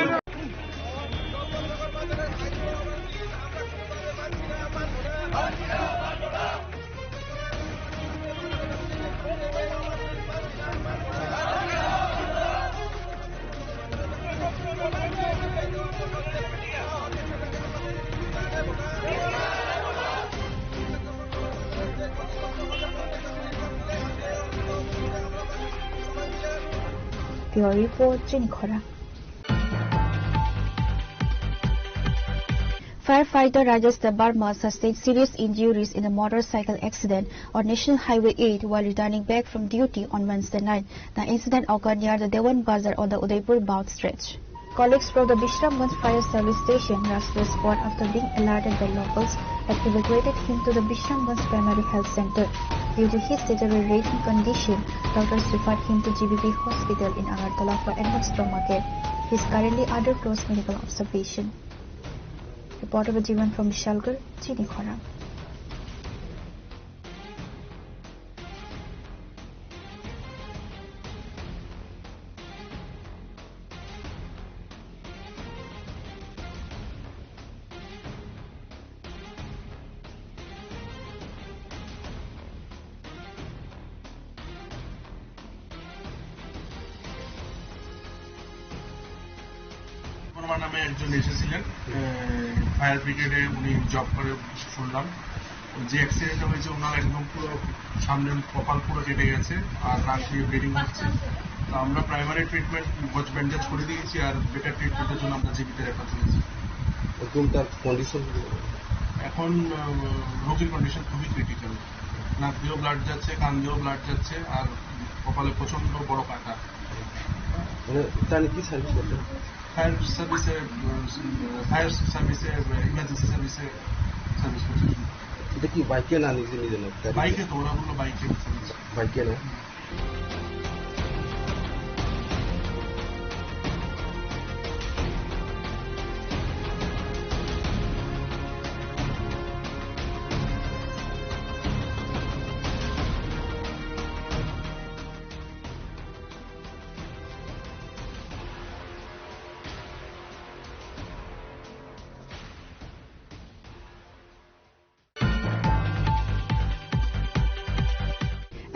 Bureau Report, Jenny Khora. Firefighter Rajesh Barma sustained serious injuries in a motorcycle accident on National Highway 8 while returning back from duty on Wednesday night. The incident occurred near the Dewan Bazar on the Udaipur-Baud stretch. Colleagues from the Bishramganj Fire Service Station rushed to the spot after being alerted by locals and evacuated him to the Bishramganj Primary Health Center. Due to his deteriorating condition, doctors referred him to GBB Hospital in Agartala for advanced trauma care. He is currently under close medical observation. Reporter Jivan from Vishalgarh, Chini Khora. নামে একজন এসেছিলেন fire ব্রিগেডে, উনি job করে শুনলাম। যে অ্যাক্সিডেন্টটা হয়েছে ওনার একদম পুরো সামনের কপাল পুরো কেটে গেছে আর নাক দিয়ে ব্লিডিং হচ্ছে। তো আমরা প্রাইমারি ট্রিটমেন্ট ব্যান্ডেজ করে দিয়েছি আর বেটার ট্রিটমেন্টের জন্য আমরা জীবিত রেখা চলেছি। তার কন্ডিশন এখন রোগীর কন্ডিশন খুবই ক্রিটিক্যাল, নাক দিয়েও ব্লাড যাচ্ছে, কান দিয়েও ব্লাড যাচ্ছে আর কপালে প্রচন্ড বড় কাটা। তাহলে কি সার্ভিস করতে? ফায়ার সার্ভিসে ইমার্জেন্সি সার্ভিসে সার্ভিস করছে। এটা কি বাইকে না নিজে নিজে না? বাইকে তো ওরা বললো বাইকে না।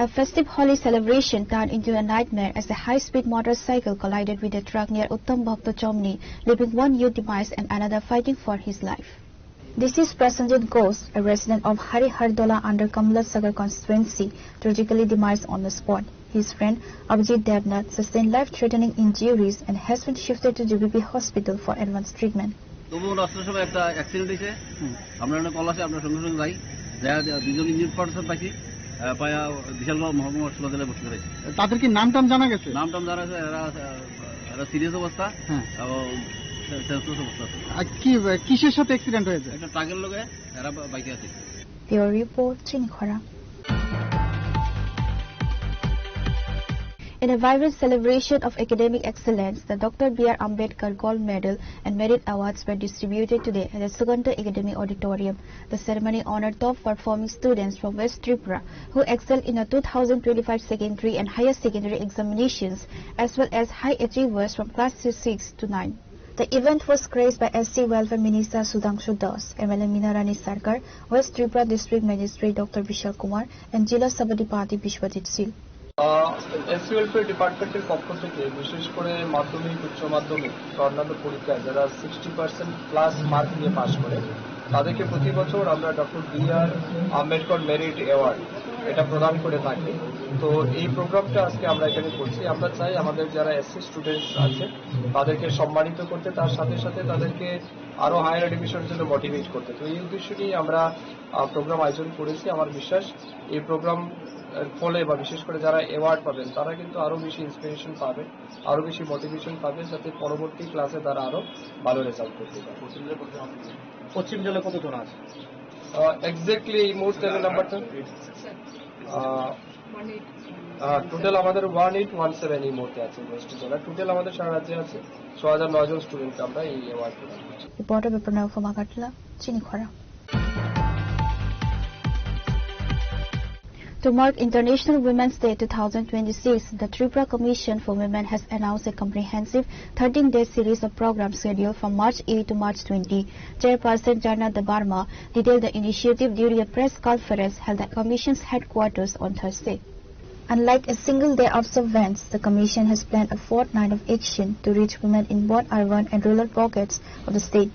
A festive Holi celebration turned into a nightmare as a high-speed motorcycle collided with a truck near Uttam Bhakta Chomni, leaving one youth demise and another fighting for his life. This is Prasanjit Ghosh, a resident of Harihardola under Kamla Sagar constituency, tragically demised on the spot. His friend Abhijit Devnath sustained life-threatening injuries and has been shifted to GBP hospital for advanced treatment. তবু রাস্তার সময় একটা accident হয়েছে আমরা অনেক call আছে আপনার সঙ্গে সঙ্গে যাই দুজন ইঞ্জিন পার্সন পাইছি পায়া বিশালগড় মহকুমা হাসপাতালে ভর্তি করেছি তাদের কি নাম টাম জানা গেছে নাম টাম জানা গেছে এরা সিরিয়াস অবস্থা এবং সেন্সলেস অবস্থা কি কিসের সাথে অ্যাক্সিডেন্ট হয়েছে একটা ট্রাকের লগে এরা বাইকে আছে Bureau Report, Chinikhara. In a vibrant celebration of academic excellence, the Dr. B.R. Ambedkar Gold Medal and Merit Awards were distributed today at the Sugandha Academy Auditorium. The ceremony honored top-performing students from West Tripura who excelled in the 2025 secondary and higher secondary examinations, as well as high achievers from class 6 to 9. The event was graced by SC Welfare Minister Sudhanshu Das, MLA Minarani Sarkar, West Tripura District Magistrate Dr. Vishal Kumar, and Jila Sabadipati Bishwajit Sil. SC welfare ডিপার্টমেন্টের পক্ষ থেকে বিশেষ করে মাধ্যমিক উচ্চ মাধ্যমিক অন্যান্য পরীক্ষায় যারা 60% প্লাস মার্ক নিয়ে পাস করে তাদেরকে প্রতি বছর আমরা doctor B.R. Ambedkar merit award এটা প্রদান করে থাকি। তো এই প্রোগ্রামটা আজকে আমরা এখানে করছি। আমরা চাই আমাদের যারা এসসি স্টুডেন্টস আছে তাদেরকে সম্মানিত করতে, তার সাথে সাথে তাদেরকে আরো হায়ার এডুকেশনের জন্য মোটিভেট করতে। তো এই উদ্দেশ্য নিয়ে আমরা প্রোগ্রাম আয়োজন করেছি। আমার বিশ্বাস এই প্রোগ্রাম ফলে বা বিশেষ করে যারা অ্যাওয়ার্ড পাবেন তারা কিন্তু আরো বেশি ইন্সপিরেশন পাবে, আরো বেশি মোটিভেশন পাবে, যাতে পরবর্তী ক্লাসে তারা আরো ভালো রেজাল্ট করতে পারে। পশ্চিম জেলায় কতজন আছে এক্স্যাক্টলি এই মুহূর্তে নাম্বারটা টোটাল আমাদের 1817 এই মুহূর্তে আছে ওয়েস্ট জেলা। টোটাল আমাদের সারা রাজ্যে আছে 6009 জন স্টুডেন্টকে আমরা এই অ্যাওয়ার্ড প্রদান করছি। Reporter Pranav from Agartala, Chinikhara. To mark International Women's Day 2026, the Tripura Commission for Women has announced a comprehensive 13-day series of programs scheduled from March 8 to March 20. Chairperson Jarna Debarma detailed the initiative during a press conference held at the Commission's headquarters on Thursday. Unlike a single-day observance, the Commission has planned a fortnight of action to reach women in both urban and rural pockets of the state.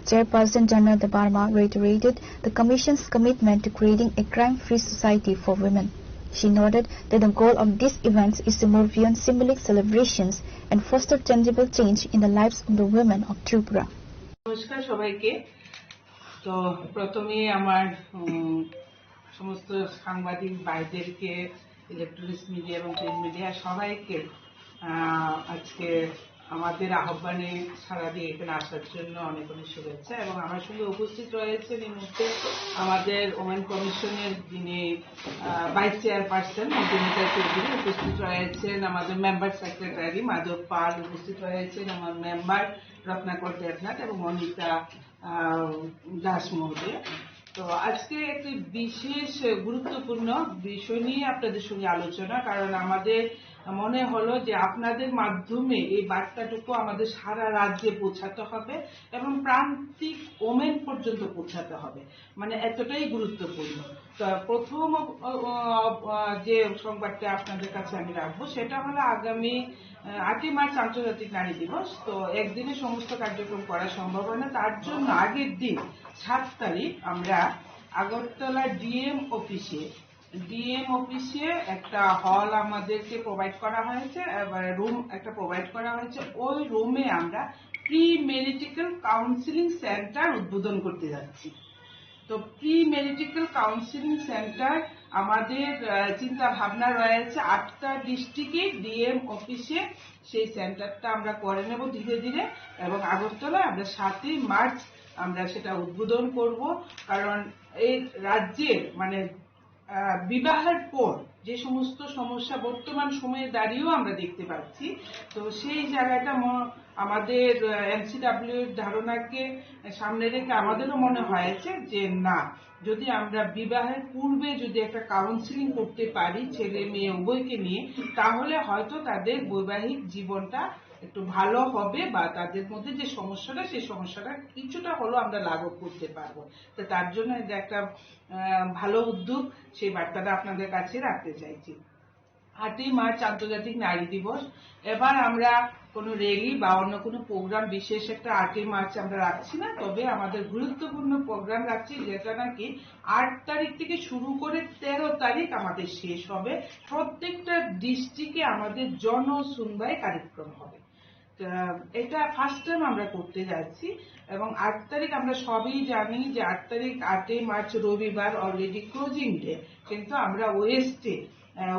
Chairperson Jarna Debarma reiterated the Commission's commitment to creating a crime-free society for women. She noted that the goal of these events is to move beyond symbolic celebrations and foster tangible change in the lives of the women of Tripura. নমস্কার সবাইকে। তো প্রথমে আমার সমস্ত সাংবাদিক ভাইদেরকে, electronics media এবং print media সবাইকে আজকে আমাদের আহ্বানে সাড়া দিয়ে এখানে আসার জন্য অনেক অনেক শুভেচ্ছা। এবং আমার সঙ্গে উপস্থিত রয়েছেন এই মুহূর্তে আমাদের ওমেন কমিশনের যিনি ভাইস চেয়ারপারসন মধুমিতা চৌধুরী, উপস্থিত রয়েছেন আমাদের মেম্বার সেক্রেটারি মাধব পাল, উপস্থিত রয়েছেন আমার মেম্বার রত্নাকর দেবনাথ এবং অনিতা দাস মহোদয়। তো আজকে একটি বিশেষ গুরুত্বপূর্ণ বিষয় নিয়ে আপনাদের সঙ্গে আলোচনা, কারণ আমাদের মনে হলো যে আপনাদের মাধ্যমে এই বার্তাটুকু আমাদের সারা রাজ্যে পৌঁছাতে হবে এবং প্রান্তিক ওমেন পর্যন্ত পৌঁছাতে হবে, মানে এতটাই গুরুত্বপূর্ণ। তো প্রথম যে সংবাদটা আপনাদের কাছে আমি রাখবো সেটা হলো আগামী 8 মার্চ আন্তর্জাতিক নারী দিবস। তো একদিনে সমস্ত কার্যক্রম করা সম্ভব হয় না, তার জন্য আগের দিন 7 তারিখ আমরা আগরতলা ডিএম অফিসে একটা হল আমাদেরকে প্রোভাইড করা হয়েছে, রুম একটা প্রোভাইড করা হয়েছে। ওই রুমে আমরা প্রি মেরিটাল কাউন্সিলিং সেন্টার উদ্বোধন করতে যাচ্ছি। তো প্রি মেরিটাল কাউন্সিলিং সেন্টার আমাদের চিন্তা ভাবনা রয়েছে 8টা ডিস্ট্রিক্টে ডিএম অফিসে সেই সেন্টারটা আমরা করে নেব ধীরে ধীরে, এবং আগরতলায় আমরা 7 মার্চ আমরা সেটা উদ্বোধন করব। কারণ এই রাজ্যের মানে বিবাহের পর যে সমস্ত সমস্যা বর্তমান সময়ে দাঁড়িয়েও আমরা দেখতে পাচ্ছি, তো সেই জায়গাটা আমাদের এমসিডব্লিউ এর ধারণাকে সামনে রেখে আমাদেরও মনে হয়েছে যে না, যদি আমরা বিবাহের পূর্বে যদি একটা কাউন্সিলিং করতে পারি ছেলে মেয়ে উভয়কে নিয়ে, তাহলে হয়তো তাদের বৈবাহিক জীবনটা একটু ভালো হবে বা তাদের মধ্যে যে সমস্যাটা সেই সমস্যাটা কিছুটা হলেও আমরা লাঘব করতে পারবো। তো তার জন্য এটা একটা ভালো উদ্যোগ, সেই বার্তাটা আপনাদের কাছে রাখতে চাইছি। 8ই মার্চ আন্তর্জাতিক নারী দিবস। এবার আমরা কোনো র্যালি বা অন্য কোনো প্রোগ্রাম বিশেষ একটা 8ই মার্চ আমরা রাখছি না, তবে আমাদের গুরুত্বপূর্ণ প্রোগ্রাম রাখছি যেটা নাকি 8 তারিখ থেকে শুরু করে 13 তারিখ আমাদের শেষ হবে। প্রত্যেকটা ডিস্ট্রিক্টে আমাদের জনশুনবাই কার্যক্রম হবে। এটা ফার্স্ট টাইম আমরা করতে যাচ্ছি এবং 8 তারিখ আমরা সবই জানি যে 8 তারিখ 8ই মার্চ রবিবার অলরেডি ক্লোজিং ডে, কিন্তু আমরা ওয়েস্টে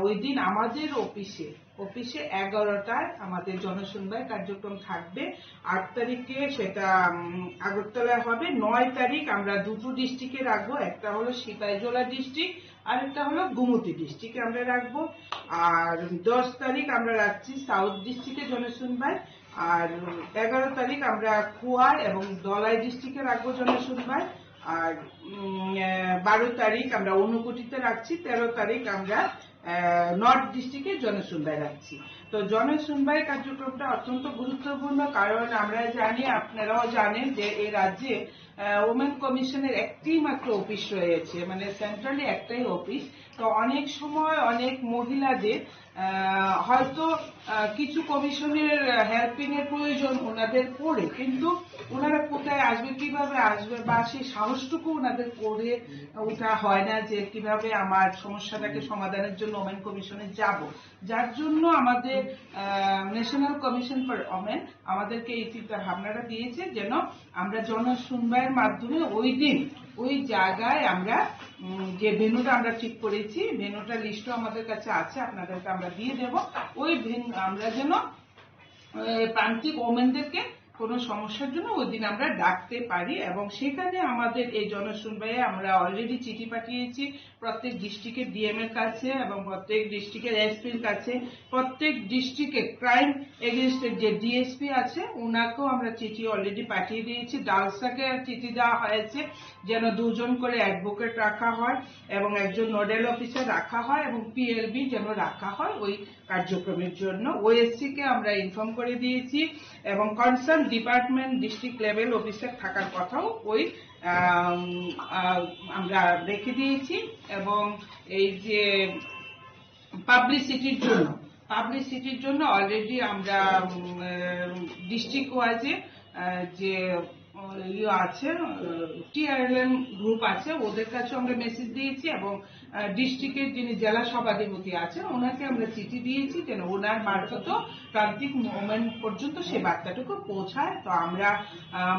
ওই দিন আমাদের অফিসে 11টায় আমাদের জনশুনবাই কার্যক্রম থাকবে। 8 তারিখে সেটা আগরতলায় হবে। 9 তারিখ আমরা দুটো ডিস্ট্রিক্টে রাখবো, একটা হলো সিপাহীজলা ডিস্ট্রিক্ট আর একটা হলো গোমতী ডিস্ট্রিক্টে আমরা রাখবো। আর 10 তারিখ আমরা রাখছি সাউথ ডিস্ট্রিক্টে জনশুনবাই। আর 11 তারিখ আমরা খোয়াই এবং দলাই ডিস্ট্রিক্টে রাখবো জনশুনবাই। আর 12 তারিখ আমরা ঊনকোটিতে রাখছি। 13 তারিখ আমরা নর্থ ডিস্ট্রিক্টে জনশুনবাই রাখছি। তো জনশুনবাই কার্যক্রমটা অত্যন্ত গুরুত্বপূর্ণ, কারণ আমরা জানি, আপনারাও জানেন যে এই রাজ্যে ওমেন কমিশনের একটি মাত্র অফিস রয়েছে, মানে সেন্ট্রালি একটাই অফিস। তো অনেক সময় অনেক মহিলাদের হয়তো কিছু কমিশনের হেল্পিং এর প্রয়োজন ওনাদের পড়ে, কিন্তু ওনারা কোথায় আসবে, কিভাবে আসবে, বা সেই সাহসটুকু ওনাদের করে ওঠা হয় না যে কিভাবে আমার সমস্যাটাকে সমাধানের জন্য ওমেন কমিশনে যাব। যার জন্য আমাদের ন্যাশনাল কমিশন ফর ওমেন আমাদেরকে এই চিন্তা ভাবনাটা দিয়েছে যেন আমরা জনশুনবাইয়ের মাধ্যমে ওই দিন ওই জায়গায় আমরা যে ভেন্যুটা আমরা ঠিক করেছি, ভেন্যুটা লিস্টও আমাদের কাছে আছে, আপনাদেরকে আমরা দিয়ে দেব। ওই আমরা যেন প্রান্তিক ওমেনদেরকে কোনো সমস্যার জন্য ওই দিন আমরা ডাকতে পারি। এবং সেখানে আমাদের এই জনশুনবাইয়ে আমরা অলরেডি চিঠি পাঠিয়েছি প্রত্যেক ডিস্ট্রিক্টের ডিএম এর কাছে এবং প্রত্যেক ডিস্ট্রিক্টের এসপির কাছে। প্রত্যেক ডিস্ট্রিক্টে ক্রাইম এগেইনস্টের যে ডিএসপি আছে ওনাকেও আমরা চিঠি অলরেডি পাঠিয়ে দিয়েছি। ডালসাকে চিঠি দেওয়া হয়েছে যেন 2 জন করে অ্যাডভোকেট রাখা হয় এবং একজন নোডাল অফিসার রাখা হয় এবং পিএলবি যেন রাখা হয় ওই কার্যক্রমের জন্য। ওএসসি কে আমরা ইনফর্ম করে দিয়েছি এবং concern department district level officer থাকার কথাও ওই আমরা রেখে দিয়েছি। এবং এই যে পাবলিসিটির জন্য অলরেডি আমরা ডিস্ট্রিক্ট ওয়াইজে যে আছে টিআরএলএম গ্রুপ আছে ওদের কাছে আমরা মেসেজ দিয়েছি এবং ডিস্ট্রিক্টের যিনি জেলা সভাধিপতি আছেন ওনাকে আমরা চিঠি দিয়েছি যেন ওনার মারফত প্রান্তিক ওমেন পর্যন্ত সে বার্তাটুকু পৌঁছায়। তো আমরা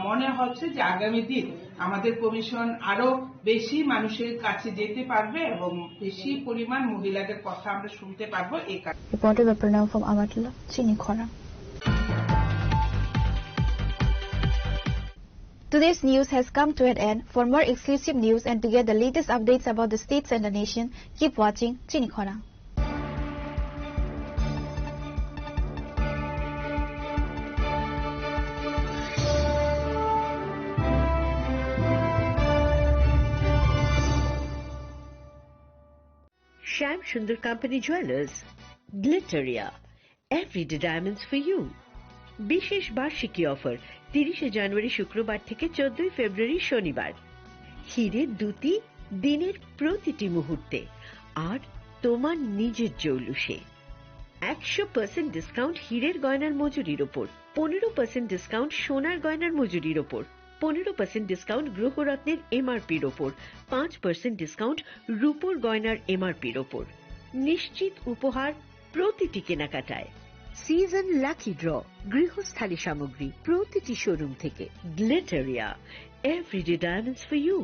মনে হচ্ছে যে আগামী দিন আমাদের কমিশন আরো বেশি মানুষের কাছে যেতে পারবে এবং বেশি পরিমাণ মহিলাদের কথা আমরা শুনতে পারবো। এই কারণে Reported by Pranav from Agartala, Chinikhora. Today's news has come to an end. For more exclusive news and to get the latest updates about the states and the nation, keep watching Chinikhora. Shyam Sundar Company Jewelers, Glitteria, everyday diamonds for you. বিশেষ বার্ষিকী offer 30 জানুয়ারি শুক্রবার থেকে 14 ফেব্রুয়ারি শনিবার। হীরের দুটি দিনের প্রতিটি মুহূর্তে আর তোমার নিজের জৌলুসে। 100% ডিসকাউন্ট হীরের গয়নার মজুরির ওপর, 15% ডিসকাউন্ট সোনার গয়নার মজুরির ওপর, 15% ডিসকাউন্ট গ্রহরত্নের এমআরপির ওপর, 5% ডিসকাউন্ট রূপোর গয়নার এমআরপির ওপর। নিশ্চিত উপহার প্রতিটি কেনাকাটায়। সিজন লাকি ড্র গৃহস্থালী সামগ্রী প্রতিটি শোরুম থেকে। Glitteria, everyday diamonds for you.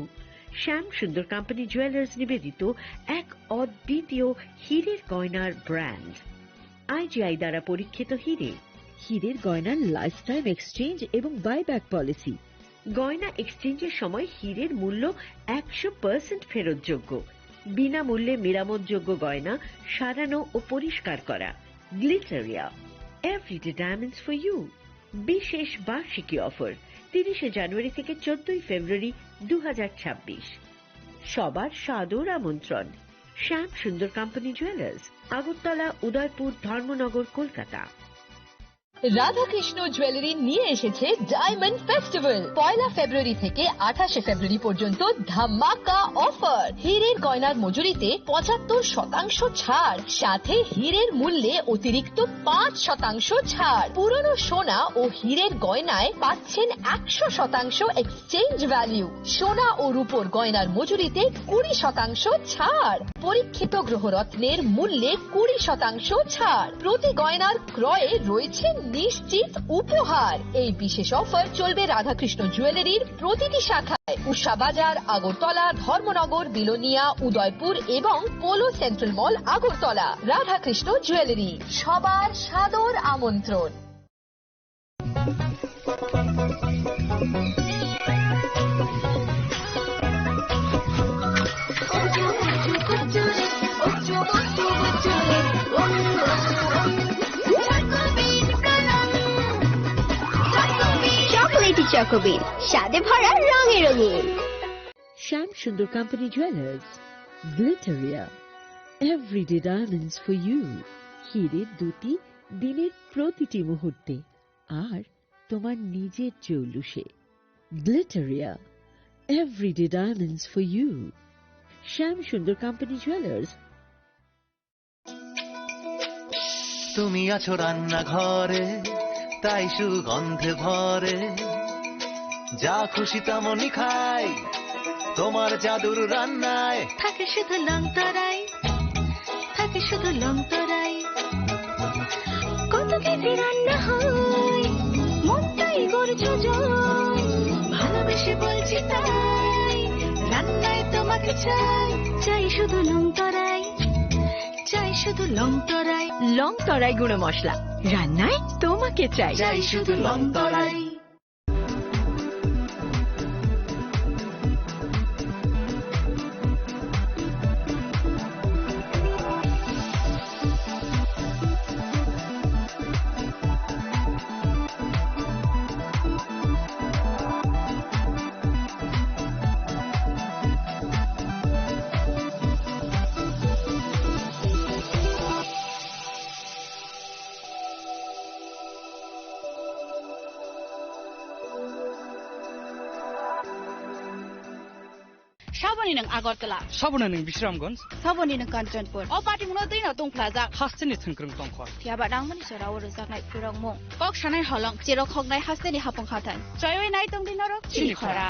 Shyam Sundar company jewellers নিবেদিত এক অদ্বিতীয় হীরের গয়নার ব্র্যান্ড। আইজিআই দ্বারা পরীক্ষিত হীরে। হীরের গয়নার লাইফ টাইম এক্সচেঞ্জ এবং বাইব্যাক পলিসি। গয়না এক্সচেঞ্জের সময় হীরের মূল্য 100% ফেরতযোগ্য। বিনামূল্যে মেরামতযোগ্য গয়না সারানো ও পরিষ্কার করা। Glitteria, everyday diamonds for you. বিশেষ বার্ষিকী অফার 30 জানুয়ারি থেকে 14 ফেব্রুয়ারি 2026। সবার সাদর আমন্ত্রণ। শ্যাম Sundar company jewellers, Agartala, Udaipur, Dharmanagar, Kolkata. Radhakrishna jewellery নিয়ে এসেছে ডায়মন্ড ফেস্টিভ্যাল। 1 ফেব্রুয়ারি থেকে 28 ফেব্রুয়ারি পর্যন্ত ধামাকা অফার। হীরের গয়নার মজুরিতে 75% ছাড়, সাথে হীরের মূল্যে অতিরিক্ত 5% ছাড়। পুরনো সোনা ও হীরের গয়নায় পাচ্ছেন 100% এক্সচেঞ্জ ভ্যালু। সোনা ও রূপোর গয়নার মজুরিতে 20% ছাড়। পরীক্ষিত গ্রহরত্নের মূল্যে 20% ছাড়। প্রতি গয়নার ক্রয়ে রয়েছে নিশ্চিত উপহার। এই বিশেষ অফার চলবে রাধাকৃষ্ণ জুয়েলারির প্রতিটি শাখায়, উষা বাজার, আগরতলা, ধর্মনগর, বিলোনিয়া, উদয়পুর এবং পোলো সেন্ট্রাল মল, আগরতলা। রাধাকৃষ্ণ জুয়েলারি, সবার সাদর আমন্ত্রণ। চকোলেটি চকোবিন, স্বাদে ভরা রঙে রঙিন। Shyam Sundar company jewellers, Glitteria, everyday diamonds for you. হীরের দুটি দিনের প্রতিটি মুহূর্তে আর তোমার নিজের জৌলুসে। Glitteria, everyday diamonds for you. Shyam Sundar company jewellers. তুমি আছো রান্নাঘরে, তাই সুগন্ধে ভরে, যা খুশি তেমনই খাই তোমার জাদুর রান্নায়। থাকে শুধু লংতরাই, থাকে শুধু লংতরাই, কত কেজি রান্না হয় মনটাই করছো জয়। ভালোবেসে বলছি তাই, রান্নায় তোমাকে চাই, চাই শুধু লংতরাই, চাই শুধু লংতরাই। লংতরাই গুঁড়ো মশলা, রান্নায় তোমাকে চাই, চাই শুধু লংতরাই। Saboni nang Agartala. Saboni nang Bisramganj. Saboni nang Kanchanpur. O party muna din atong plaza. Hasteni thangkrung tongkhor. Tiaba dang mani sora oro zaknai purang mo. Kok shanai halong chiro khognai hasteni hapong khatan. Choyoi nai tong din oro chili khara.